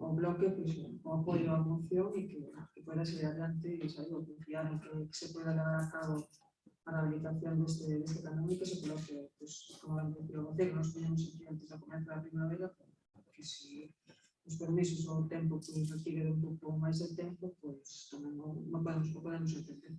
ao bloque pues, o apoio á moción e que pueda seguir adelante e saber confiar en que se pueda levar a cabo a rehabilitación deste canal e que se coloque, pues, como han decidido vocês, nos poñemos aquí antes da comenzar a primavera, porque se os permisos ou o tempo pues, requiere un pouco máis de tempo, pues, tamén non podemos entender.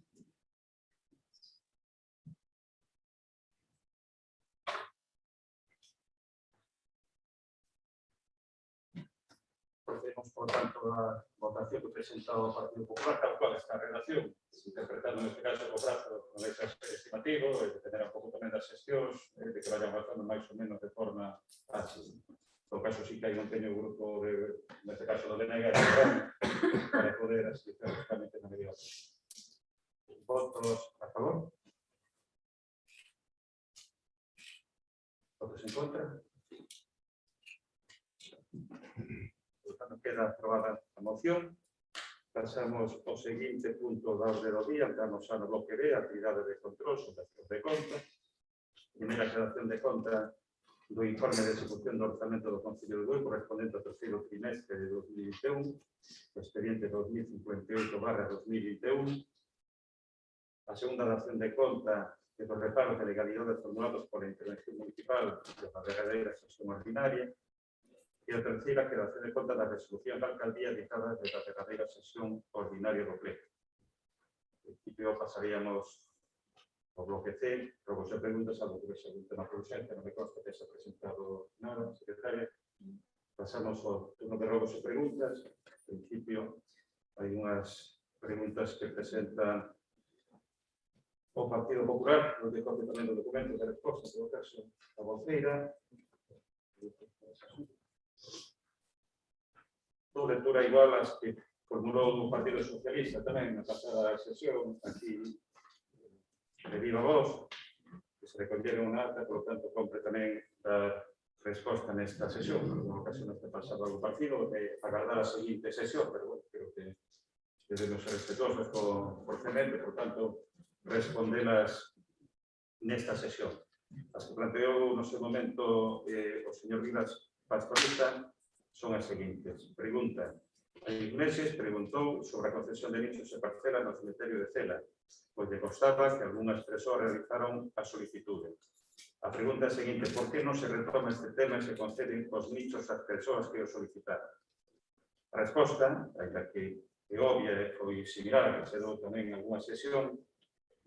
Procedemos, por tanto, a votación que presentado o Partido Popular, tal cual esta relación, interpretando neste caso o prazo con ese estimativo, de tener un pouco tamén das xestións, de que vayan avanzando máis ou menos de forma ágil. No caso, sí que hai un pequeno grupo, neste caso do DNG, para poder asistir justamente na medida posible. Votos a favor? Votos en contra? Queda aprobada a moción. Pasamos ao seguinte punto da orde do día, entramos no bloque B, actividade de control sobre acción de conta. Primeira aclaración de conta do informe de execución do orzamento do Concello de Bueu correspondente ao terceiro trimestre de 2021, expediente 2058/2021. A segunda dación de conta de los reparos de legalidade formulados por la intervención municipal de la verdadeira sesión ordinaria. E a terceira, quedación de conta da resolución da alcaldía dictada de la verdadeira sesión ordinaria do pleno. En principio pasaríamos ao bloque C, rogos e preguntas, algo que se algún tema por urxencia, non me consta que se ha presentado nada, secretaria. Pasamos ao turno de rogos e preguntas. En principio, hai unhas preguntas que presentan o Partido Popular, nos de copia tamén do documento de resposta, en todo caso, a voceira. Dou lectura igual as que formulou o Partido Socialista tamén na pasada sesión, aquí de viva voz, que se recolleron unha acta, por lo tanto, compre tamén dar resposta nesta sesión, por unha ocasión que pasaba o partido, agardar a seguinte sesión, pero bueno, creo que debemos ser respetuosos co procedente, por tanto, respondelas nesta sesión. As que planteou no seu momento o señor Vilas Pastorita son as seguintes. Pregunta. Hai meses preguntou sobre a concesión de nichos e parcelas no cemiterio de Cela, pois lle constaba que algunhas persoas realizaron a solicitude. A pregunta é a seguinte: por que non se retoma este tema e se conceden os nichos ás persoas que o solicitaron? A resposta, ainda que é obvia e foi similar a que se dou tamén en algunha sesión,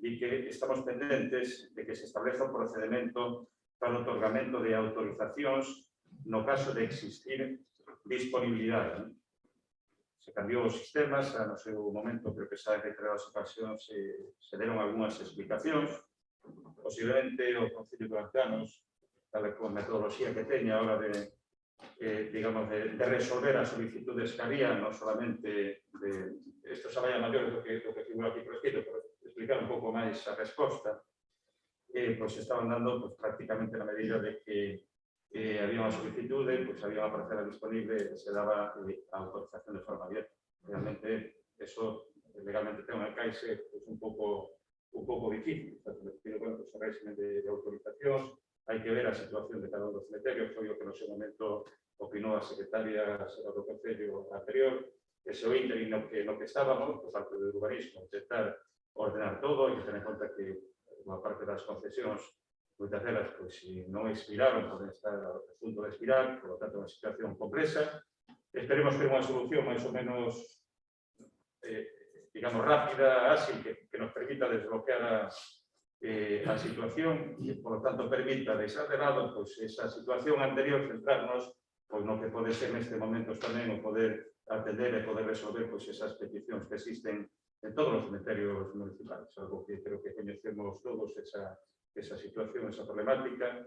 di que estamos pendentes de que se estableza un procedimento para o otorgamento de autorizacións no caso de existir disponibilidade. Se cambiou os sistemas, no seu momento, creo que xa en reiteradas ocasións se deron algunhas explicacións. Posiblemente o Concello de Lancanos, tal como a metodoloxía que teña a hora de resolver as solicitudes que había, non solamente isto xa vai a maiores do que figura aquí por escrito, pero explicar un pouco máis a resposta, pois estaban dando prácticamente na medida de que había unha solicitude, pois había unha parcela disponible e se daba a autorización de forma abierta. Realmente, eso legalmente ten un alcance un pouco difícil. Bueno, pues, o régimen de autorizacións, hai que ver a situación de cada un dos cementerios, foi o que no seu momento opinou a secretaria do Concello anterior, que se o ínterin no que estábamos, por parte do urbanismo, intentar ordenar todo e tener en conta que unha parte das concesións moitas delas, pois, se non expiraron, poden estar a punto de expirar, por lo tanto, unha situación complexa. Esperemos ter unha solución máis ou menos, digamos, rápida, ágil, que nos permita desbloquear a situación e, por lo tanto, permita deixar de lado pois, esa situación anterior, centrarnos pois, no que pode ser neste momento tamén o poder atender e poder resolver pois, esas peticións que existen en todos os cementerios municipales, algo que creo que coñecemos todos, esa esa situación, esa problemática.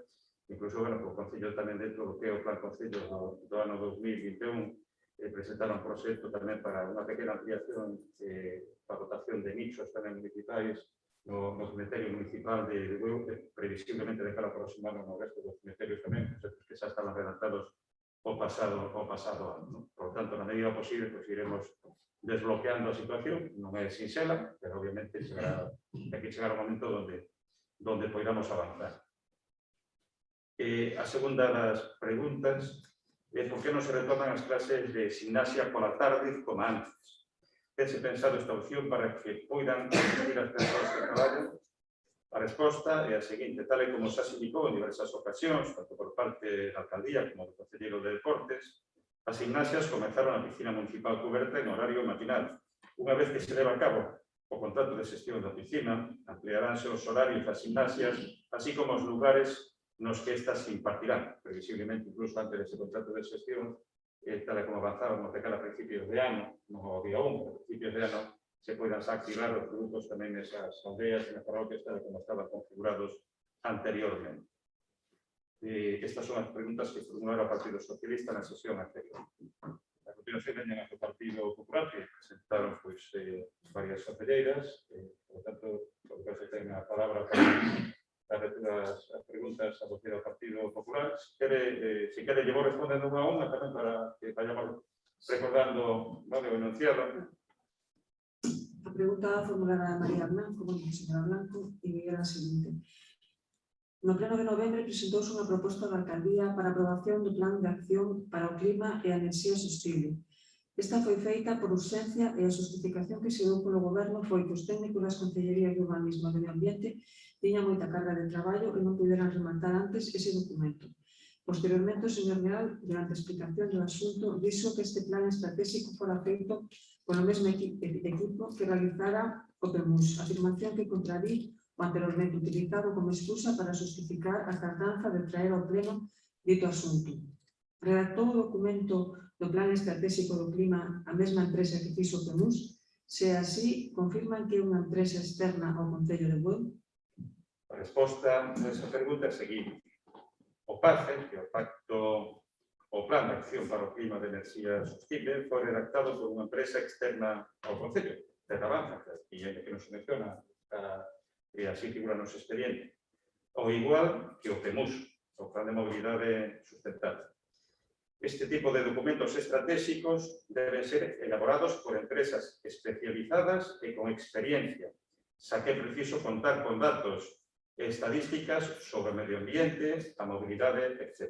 Incluso, bueno, o Concello tamén dentro do que é o Plan Concello do ano 2021 presentaron un proxecto tamén para unha pequena ampliación para dotación de nichos tamén municipais no cemiterio municipal de Bueu, previsiblemente de cara ao próximo ano no resto dos cementerios tamén, que xa estaban redactados o pasado ano. ¿No? Por tanto, na medida posible, pues, iremos desbloqueando a situación, non é sinxela, pero obviamente aquí chegará o momento donde poidamos avanzar. A segunda das preguntas é por que non se retoman as clases de gimnasia pola tarde como antes. Tense pensado esta opción para que poidan asistir as persoas que traballan? A resposta é a seguinte: tal e como se indicou en diversas ocasións, tanto por parte da alcaldía como do Concelleiro de Deportes, as gimnasias comenzaron a piscina municipal coberta en horario matinal. Unha vez que se leva a cabo o contrato de xestión da piscina, ampliaránse os horarios das gimnasias, así como os lugares nos que estas se impartirán, previsiblemente incluso antes dese contrato de xestión, tal como avanzábamos de cara a principios de ano, no día 1, a principios de ano, se poidan activar os grupos tamén nesas aldeas e nas parroquias tal como estaban configurados anteriormente. Estas son as preguntas que formularon o Partido Socialista na sesión anterior. A continuación veñen as do Partido Popular, que presentaron varias concelleiras, por tanto, por que se ten a palabra para as preguntas a voceira do Partido Popular. Se quere, llevo respondendo unha a unha tamén para que vayamos recordando o enunciado. A pregunta formulada a María Blanco, señora Blanco, e era a seguinte. No pleno de novembro presentouse unha proposta da Alcaldía para aprobación do Plan de Acción para o Clima e a Enerxía Sostible. Esta foi feita por urxencia e a justificación que se deu polo Goberno foi que os técnicos das Concellerías de Urbanismo e Medio Ambiente tiñan moita carga de traballo e non puderan rematar antes ese documento. Posteriormente, o señor Real, durante a explicación do asunto, dixo que este plan estratégico fora feito polo mesmo equipo que realizara o PEMUS, afirmación que contradí o anteriormente utilizado como excusa para justificar a tardanza de traer ao pleno dito asunto. Redactou o documento do Plan Estratégico do Clima a mesma empresa que fixo o PEMUS? Se así, confirman que é unha empresa externa ao Concello de Bueu? A resposta a esa pregunta é a seguinte. O PACE, que é o Plan de Acción para o Clima de Enerxía Sostible, foi redactado por unha empresa externa ao Concello, Terrabanza, que non se menciona, e así figura no seu expediente. Ao igual que o PEMUS, o Plan de Mobilidade Sustentable. Este tipo de documentos estratégicos deben ser elaborados por empresas especializadas e con experiencia, xa que é preciso contar con datos e estadísticas sobre o medio ambiente, a mobilidade, etc.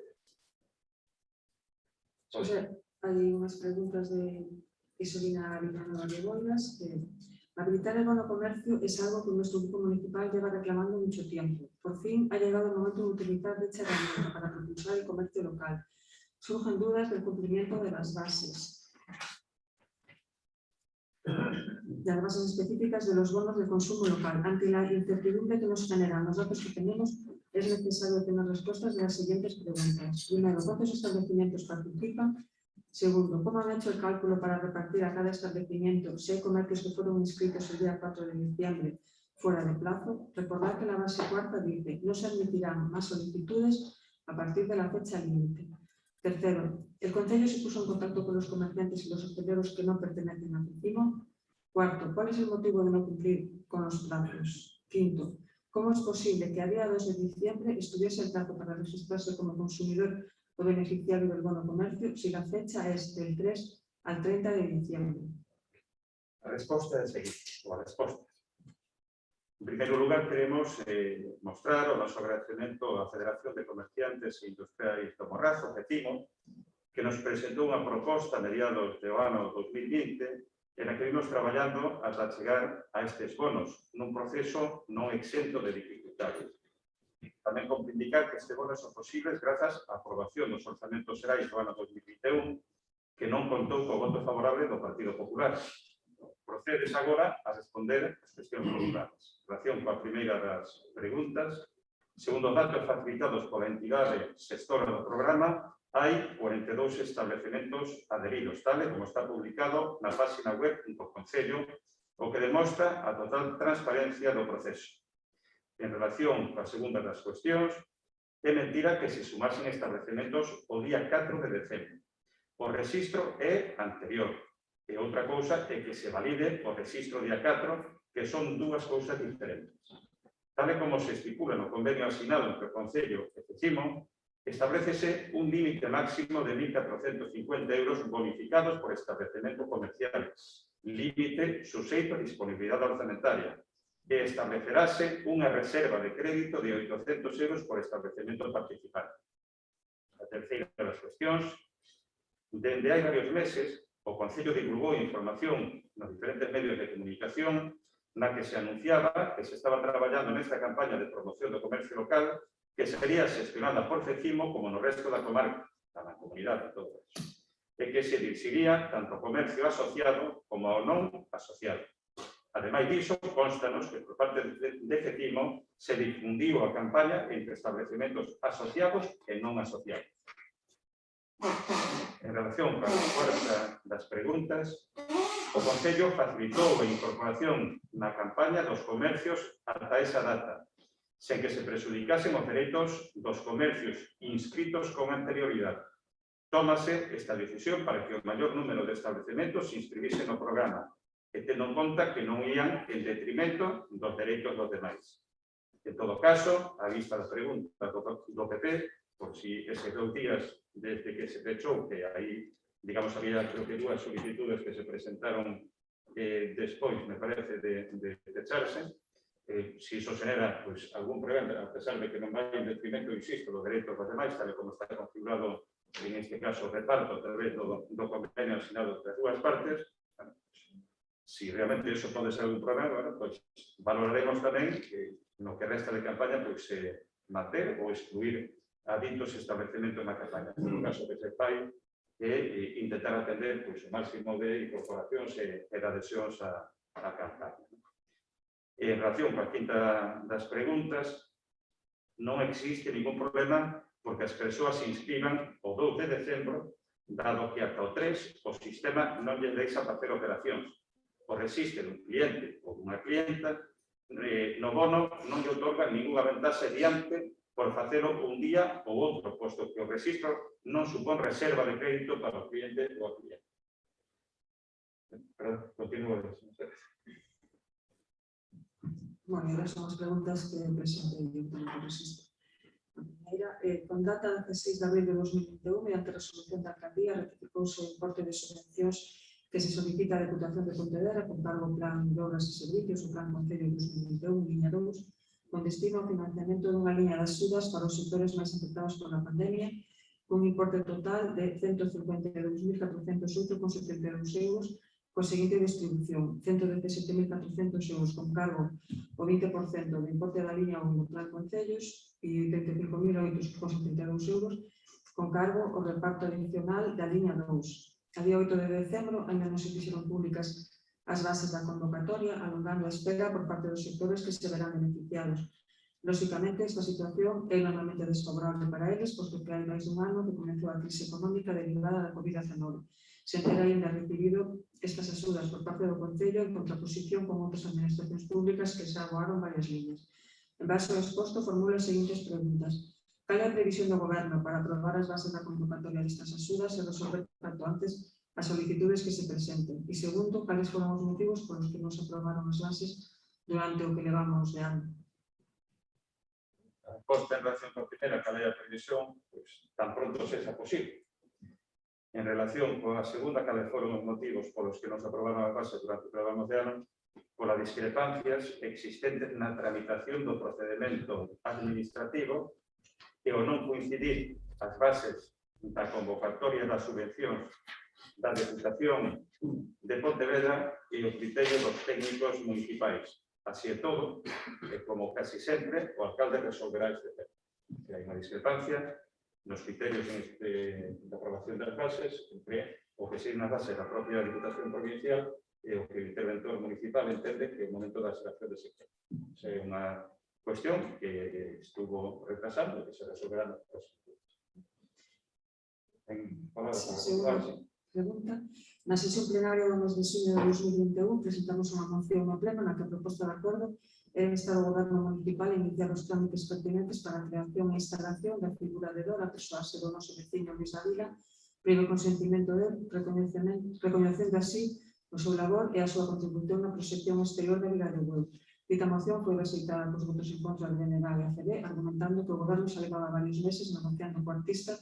Hai unhas preguntas de Isolina Villanueva de Boinas, que habilitar el bono comercio es algo que nuestro grupo municipal lleva reclamando mucho tiempo. Por fin ha llegado el momento de utilizar dicha herramienta para propulsar el comercio local. Surgen dudas del cumplimiento de las bases específicas de los bonos de consumo local. Ante la incertidumbre que nos generan los datos que tenemos, es necesario tener respuestas de las siguientes preguntas. Primero, ¿cuántos establecimientos participan? Segundo, ¿cómo han hecho el cálculo para repartir a cada establecimiento si hay comercios que fueron inscritos el día 4 de diciembre fuera de plazo? Recordad que la base cuarta dice no se admitirán más solicitudes a partir de la fecha límite. Tercero, ¿el Concello se puso en contacto con los comerciantes y los hosteleros que no pertenecen al CIMO? Cuarto, ¿cuál es el motivo de no cumplir con los plazos? Quinto, ¿cómo es posible que a día 2 de diciembre estuviese el plazo para registrarse como consumidor o beneficiario del bono comercio si la fecha es del 3 al 30 de diciembre? A resposta é a seguinte, a resposta. En primeiro lugar, queremos mostrar o noso agradecemento á Federación de Comerciantes e Industriais do Morrazo, FECIMO, que nos presentou unha proposta a mediados do ano 2020 en la que vimos traballando ata chegar a estes bonos nun proceso non exento de dificultades. Tamén compre indicar que estes bonos son posibles grazas á aprobación dos orzamentos xerais do ano 2021 que non contou co voto favorable do Partido Popular. Procedes agora a responder as cuestións formuladas. En relación coa primeira das preguntas, segundo os datos facilitados pola entidade xestora do programa, hai 42 establecementos adheridos, tal como está publicado na página web do Concello, o que demostra a total transparencia do proceso. En relación coa segunda das cuestións, é mentira que se sumasen establecementos o día 4 de decembro. O rexistro é anterior. E outra cousa é que se valide o rexistro día 4, que son dúas cousas diferentes. Tal e como se estipula no convenio asinado entre o Concello e Cecimo, establecese un límite máximo de 1.450 euros bonificados por establecemento comercial, límite suxeito a disponibilidade orzamentaria, e establecerase unha reserva de crédito de 800 euros por establecemento participante. A terceira das cuestións, dende hai varios meses, o Concello divulgou información nos diferentes medios de comunicación na que se anunciaba que se estaba traballando nesta campaña de promoción do comercio local que sería xestionada por Cecimo como no resto da comarca, da comunidade, todo eso, e que se dirixiría tanto ao comercio asociado como ao non asociado. Ademais diso, constanos que por parte de Cecimo se difundiu a campaña entre establecementos asociados e non asociados. En relación coa resposta das preguntas, o Concello facilitou a incorporación na campaña dos comercios ata esa data, sen que se prexudicasen os dereitos dos comercios inscritos con anterioridade. Tómase esta decisión para que o maior número de establecementos se inscribisen no programa, e tendo en conta que non ían en detrimento dos dereitos dos demais. En todo caso, a vista das preguntas do PP, por si eses 2 días desde que se pechou, que aí, digamos, había creo que 2 solicitudes que se presentaron despois, me parece, de pecharse, si iso xenera algún problema, a pesar de que non vai en detrimento, insisto, dos dereitos dos demais, tal como está configurado en este caso o reparto a través do convenio asinado entre as 2 partes. Si realmente eso pode ser algún problema, bueno, pues valoraremos tamén que no que resta de campaña manter ou excluir a ditos establecementos na campaña. En caso que se fai e intentar atender o máximo de incorporacións e de adhesións á campaña. En relación coa quinta das preguntas, non existe ningún problema porque as persoas se inscriban o 2 de decembro, dado que ata o 3 o sistema non lle deixa facer operacións. O resiste dun cliente ou dunha clienta, no bono non lle otorga ninguna ventaxe diante por facelo un día ou outro, posto que o registro non supón reserva de crédito para o cliente ou a cliente. Perdón, continúo. Bueno, ahora son as preguntas que presentei yo para o registro. A primeira, con data 16 de abril de 2021, mediante resolución da alcaldía, ratificouse o importe de subvencións que se solicita a Deputación de Pontevedra por cargo Plan de Obras e Servicios, o Plan Concello 2021, liña 2, con destino ao financiamento dunha liña de axudas para os sectores máis afectados pola pandemia, cun importe total de 152.408,72 euros, coa seguinte distribución: 117.400 euros con cargo o 20% do importe da liña 1 do Plan Concellos e 85.872 euros con cargo o reparto adicional da liña 2. A día 8 de decembro ainda non se fixeron públicas as bases da convocatoria, alongando a espera por parte dos sectores que se verán beneficiados. Lóxicamente, esta situación é normalmente desfavorable para eles, posto que hai máis dun ano que comezou a crise económica derivada da COVID-19, sen ter ainda recibido estas axudas por parte do Concello en contraposición con outras administracións públicas que xa aboaron varias liñas. En base ao exposto, formulo as seguintes preguntas. Cal é a previsión do Goberno para aprobar as bases da convocatoria destas axudas e resolver cuanto antes as solicitudes que se presenten? E segundo, cales foron os motivos polos que non se aprobaron as bases durante o que levamos de ano? A resposta en relación con a primeira, cal é a previsión, tan pronto sexa posible. En relación con a segunda, cales foron os motivos polos que non se aprobaron as bases durante o que levamos de ano, polas discrepancias existentes na tramitación do procedimento administrativo e o non coincidir as bases da convocatoria das subvencións da Deputación de Pontevedra e os criterios dos técnicos municipais. Así é todo, e como casi sempre, o alcalde resolverá este tema. Se hai unha discrepancia nos criterios de aprobación das bases, entre o que siguen as bases da propia Diputación Provincial e o que o interventor municipal entende que é o momento da xeración de sector. É unha cuestión que estuvo retrasando e que se resolverá nos próximos días. Segunda pregunta. Na sesión plenaria do mes de xullo de 2021 presentamos unha moción no pleno na que a proposta de acordo Debe estar o Goberno municipal a iniciar os trámites pertinentes para a creación e instalación da figura de Dora, persoarse do noso veciño Luis Ávila, previo consentimento de recoñecendo así o seu labor e a súa contribución na proxección exterior da Vila de Bueu. Dita moción foi rexeitada cos votos en contra do General e ACD, argumentando que o Goberno xa levaba varios meses negociando co artista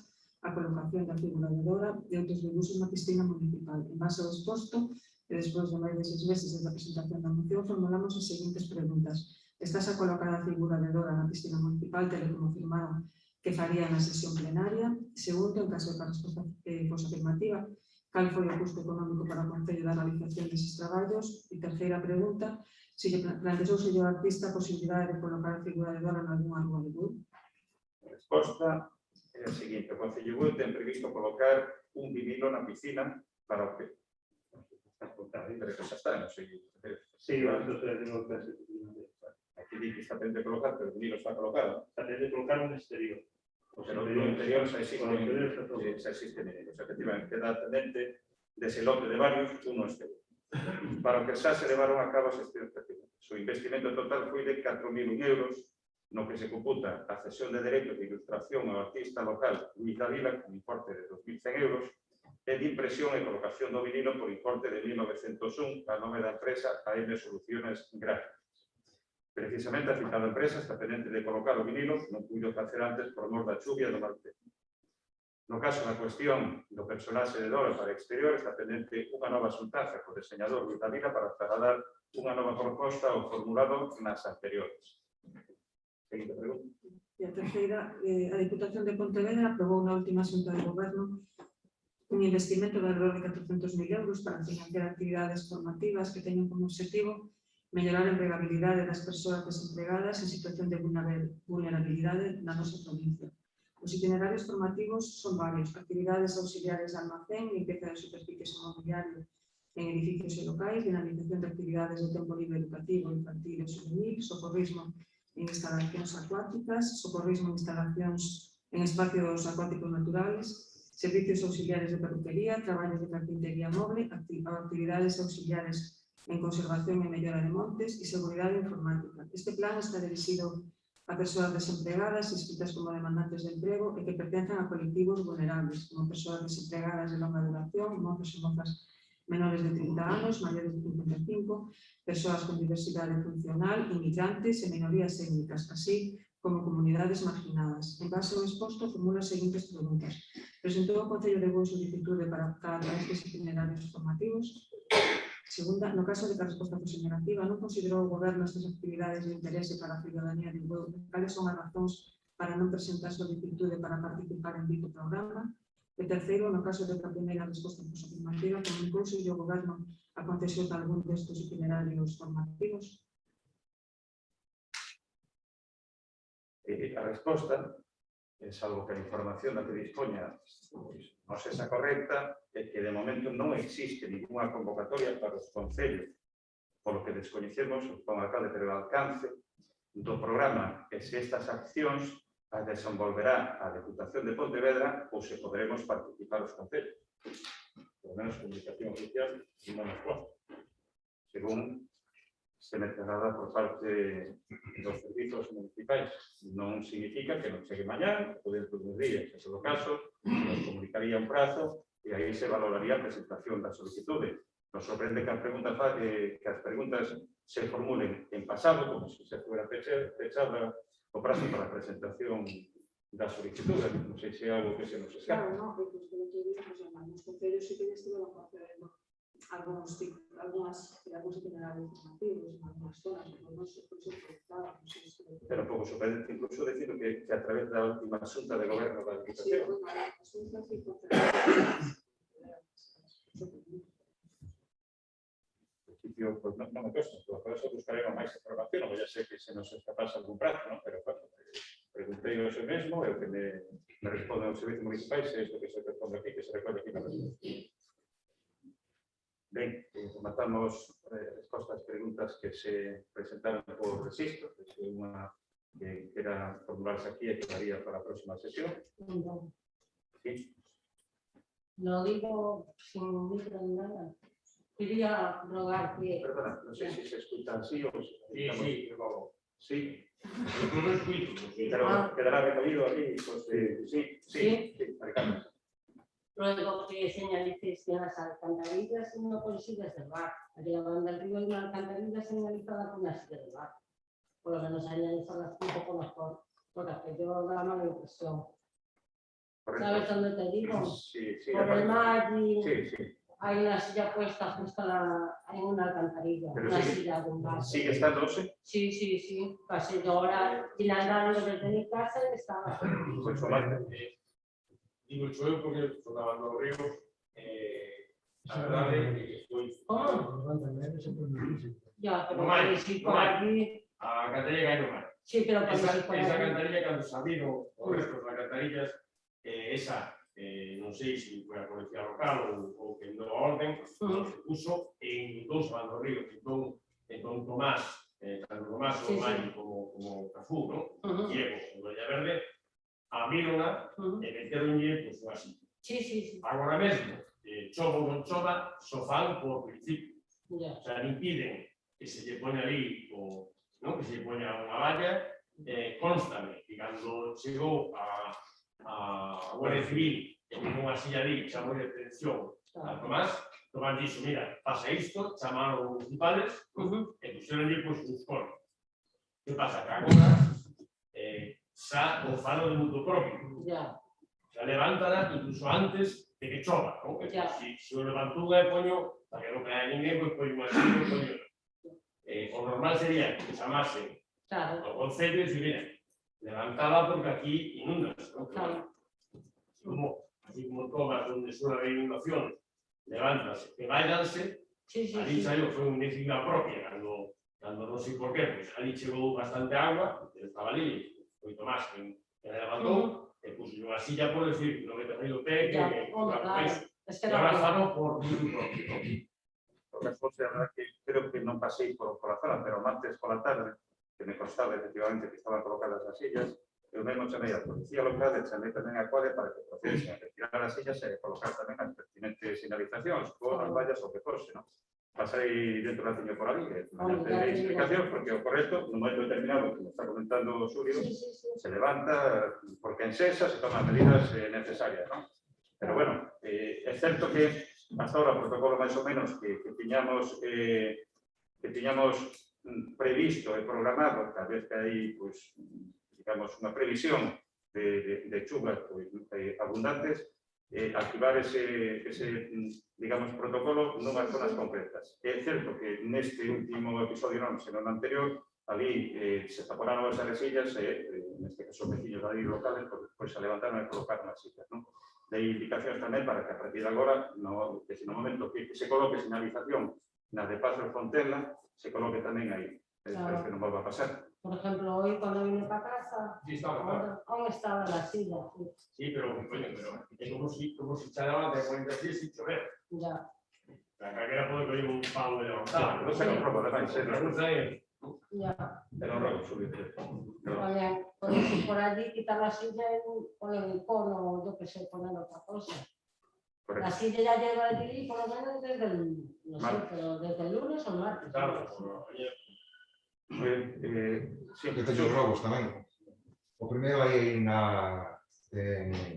a colocación da figura de Dora e outros dibuixos na piscina municipal. En base ao exposto, e despois de máis de 6 meses desde a presentación da moción, formulamos as seguintes preguntas. Estás a colocar a figura de Dora na piscina municipal, tal como afirmaron que faría na sesión plenaria? Segundo, en caso de que a resposta fosse afirmativa, cal foi o custo económico para o Concello da realización deses traballos? E terceira pregunta, se lle planteouse ao artista a posibilidade de colocar a figura de Dora en algunha rúa de Bueu? A resposta é a seguinte: o Concello de Bueu ten previsto colocar un vinilo na piscina para o que pero que xa está, non sei. Sí, eso se tengo que hacer. Aquí di que está pendente de colocar, pero o vinilo está colocado. Está de colocar un exterior. Pero no interior xa existe vinilos. Efectivamente, queda pendente dese lote de varios, uno exterior. Para o que xa se levaron a cabo as gestións pertinentes. O investimento total foi de 4.000 euros, no que se computa a cesión de dereitos de ilustración ao artista local Luis Ávila, con importe de 2.100 euros, e de impresión e colocación do vinilo por importe de 1.901 a nome da empresa AM Soluciones Gráficas. Precisamente a citada empresa está pendente de colocar o vinilo, non puido facer antes por mor da chuvia do mal tempo. No caso da cuestión do personaxe de Dora para exterior, está pendente unha nova xuntanza co diseñador Luis Ávila para trasladar unha nova proposta ao formulado nas anteriores. Seguinte pregunta. E a terceira, a Diputación de Pontevedra aprobou na última xunta de goberno un investimento de alrededor de 400.000 euros para financiar actividades formativas que teñen como objetivo mellorar a empregabilidade das persoas desempregadas en situación de vulnerabilidade na nosa provincia. Os itinerarios formativos son varios: actividades auxiliares de almacén, limpieza de superficies e mobiliario en edificios e locais, dinamización de actividades de tempo libre educativo, infantil e juvenil, socorrismo en instalacións acuáticas, socorrismo en instalacións en espacios acuáticos naturales, servicios auxiliares de peluquería, traballos de carpintería móvil, actividades auxiliares en conservación e mellora de montes e seguridade informática. Este plan está dirixido a persoas desempregadas inscritas como demandantes de emprego e que pertencen a colectivos vulnerables, como persoas desempregadas de longa duración, mozos e mozas menores de 30 anos, maiores de 55, persoas con diversidade funcional, inmigrantes e minorías étnicas, así como comunidades marginadas. En base ao exposto, formula as seguintes preguntas. Presentou o Concello de Bueu solicitude para optar a estes itinerarios formativos? Segunda, no caso de que a resposta fose negativa, non considerou o Goberno estas actividades de interese para a ciudadanía de Bueu? Cales son as razóns para non presentar solicitude para participar en dito programa? E terceiro, no caso de que a primeira resposta fose afirmativa, comunicouse o Goberno a concesión de algún destes itinerarios formativos? A resposta, salvo que a información da que dispoña non sexa correcta, é que de momento non existe ninguna convocatoria para os concellos, polo que descoñecemos con alcalde, pero o alcance do programa e se estas accións as desenvolverá a Deputación de Pontevedra ou se poderemos participar os concellos. Por lo menos comunicación oficial non nos consta. Según se me traslada por parte dos servizos municipais. Non significa que non chegue mañá, ou dentro dos días. En todo caso, nos comunicaría un prazo e aí se valoraría a presentación da solicitude. Nos sorprende que as preguntas se formulen en pasado, como se fuera fechada o prazo para a presentación da solicitude. Non sei se é algo que se nos escapa. Claro, non, porque os concellos sí que estiveron facendo algúns itinerarios formativos en algunas zonas, pero un pouco sorprendente incluso decir que a través da última xunta de goberno da Diputación. Sí, bueno, a xunta sí principio, pues non me consta, por eso buscaremos máis información, ou ya sei que se nos escapase algún prazo, ¿no? Pero bueno, preguntei eu xe mesmo, e o que me responde o servicio municipal é isto que se responde aquí, que se recuerda aquí na resposta. Ben, rematamos respostas ás preguntas que se presentaron por registro, que é unha que quera formularse aquí e quedaría para a próxima sesión. Sí. Lo digo sin micro ni nada. Quería rogar que... Perdona, no sé si se escucha así o si Sí, sí, sí, yo no escucho, porque pero quedará recogido aquí. Pues, sí, Maricarmen. Luego que señalices que las alcantarillas no consigas del bar. Allí a la banda del río hay una alcantarilla señalizada con una silla del bar. Por lo menos señalizada un poco mejor, porque aquello da mala impresión. Correcto. ¿Sabes dónde te digo? Sí, sí. Por el mar allí Sí. hay una silla puesta justo hay una alcantarilla, Pero una sigue- silla de un bar. ¿Sigue estándose? Sí. Casi yo ahora, y andando desde mi casa y estaba. Pues tomate. digo yo porque sonaban los ríos, la verdad es que estoy ¿Cómo? Ya, pero No hay, cuando sí no por hay. aquí. a Cantarilla que hay no más. Sí, pero cuando sí Esa por cantarilla cuando se abriron os restos das cantarillas, esa, non sei se foi a policía local ou que non a orden, non se puso en dos bandos ríos, entón Tomás, tanto Tomás Sí, o Mari como Cafú, non? Diego, o Doña Verde, abríronla e meteronlle pues, así. Sí. Agora mesmo, chova ou non chova, só fan por principio. Ya. O sea, non impiden que se lle pone ali ¿no? Que se lle poña unha valla, constame que cando chegou a Guardia Civil e vive unha silla ali, chamou de atención a Tomás dixo, mira, pasa isto, chamaron os municipales e puxeronlle pois uns corpos. Que pasa? Que agora xa o falo de mundo propio. Ya. Se levántala incluso antes de que chova, ¿no? Ya. Si o levantou e poño, para que non caia ninguén, pois poño unha silla e poño. O normal sería que chamasen Claro. o concello e dicir, mira, levantala porque aquí inundas, ¿no? Claro. Así como tomas donde suele haber inundación, levántase, que váyanse, ali saiu, foi unha iniciativa propia, cando non sei por qué, pues ali chegou bastante agua, estaba ali, foi Tomás que le levantou, e puso unha silla por decir, non me te o pé, que Claro. Es que ahora no. falo por mundo propio. Porque despois, a verdad que creo que non pasei por a zona, pero martes pola tarde, que me constaba efectivamente que estaban colocadas as sillas, eu mesmo chamei a policía local e chamei tamén a Cuadre para que procedesen a retirar as sillas e colocar tamén as pertinentes sinalizacións, ou as vallas ou que fose, non? Pasei dentro da tiño por ali, de explicación, porque o correcto, no momento determinado, como está comentando o Xulio, se levanta, porque en Sesa se toman medidas necesarias, non? Pero bueno, é certo que hasta ahora o protocolo máis ou menos que tiñamos previsto e programado, cada vez que hai, pues, digamos, unha previsión de chuvas pues, abundantes, activar ese, digamos, protocolo nunhas zonas concretas. É certo que neste último episodio non, senón no anterior, ali se taponaron as resillas e, neste caso, veciños ali locales, pois se levantaron e colocaron as sillas, non? De indicacións tamén para que a partir de agora, no momento que se coloque señalización na de Pazo e Fontela, se coloque tamén aí. Espero que non volva a pasar. Por ejemplo, hoy cuando vine para casa, aún estaba la silla. Sí, pero es como si echara de cuenta así sin chover. Ya. La carrera puede coger un palo de levantar. No se comproba, además, La cosa es... Ya. Pero non subir. Podéis ir por allí, quitar la silla y poner el cono, yo que sé, poner otra cosa. La silla ya llega allí por lo menos desde el, no sé, pero desde el lunes o el martes. Claro, Sí, Eu teño os logos tamén. O primeiro aí en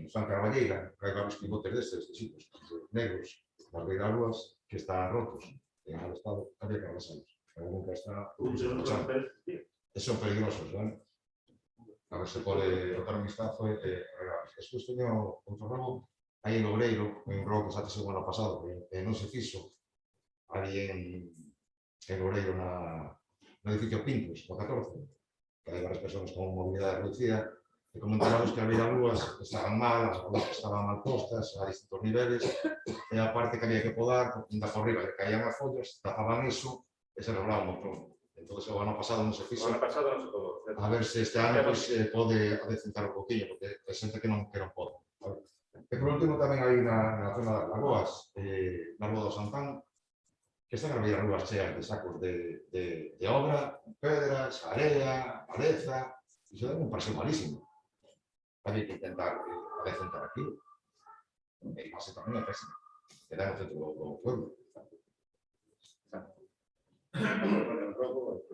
San Carballeira, que hai varios pivotes destes, chicos, negros, das beirarúas, que están rotos, en mal estado, había que arrasalos. Pero nunca está... E son peligrosos, non? A ver se pode botar un vistazo e regalar. Despois teño outro robo, aí en Obreiro, un robo que xa o ano pasado, e non se fixo, aí en Obreiro no edificio Pintos, o 14, que hai varias persoas con movilidade reducida, e comentábamos que as beirarúas estaban mal, as rúas estaban mal postas, a distintos niveles, e a parte que había que podar, da por riba, que caían as follas, tapaban iso, e se arreglaba un montón. Entón, o ano pasado non se fixo. O ano pasado non se todo. A ver se este ano pode adecentar un poquinho, porque é xente que non pode. E por último, tamén hai na zona das lagoas, na Rúa do Santán, que están as beirarúas cheas de sacos de obra, pedras, area, maleza, e iso é un paseo malísimo. Hai que intentar adecentar aquí. E pase tamén a pésima, que dá no centro do pueblo. Bueno, el robo,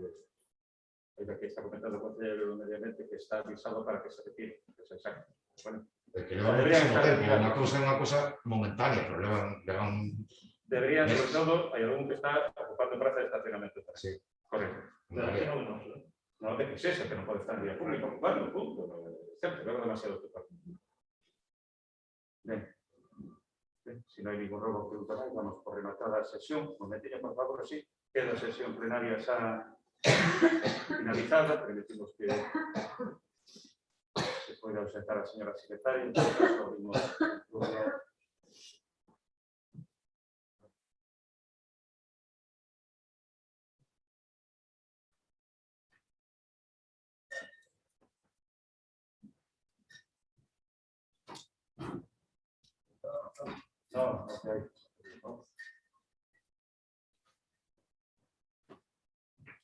que está comentando el consejero de Medio Ambiente que está avisado para que se retire. Es exacto. Bueno, Que lleva muchísimo tiempo, una cosa momentánea, pero llevan deberían, sobre meses. todo, hay algún que está ocupando plaza de estacionamiento. Sí. Correcto. Vale. No te quise eso, que no puede estar en vía pública ocupando, punto. Es cierto, luego demasiado ocupado. Bien. Bien, si no hay ningún robo que usar, vamos por rematada sesión. Momentilla, por favor, sí. Queda sesión plenaria ya finalizada, permitimos que se pueda ausentar a la señora secretaria. En todo caso, abrimos el turno. No, no hay.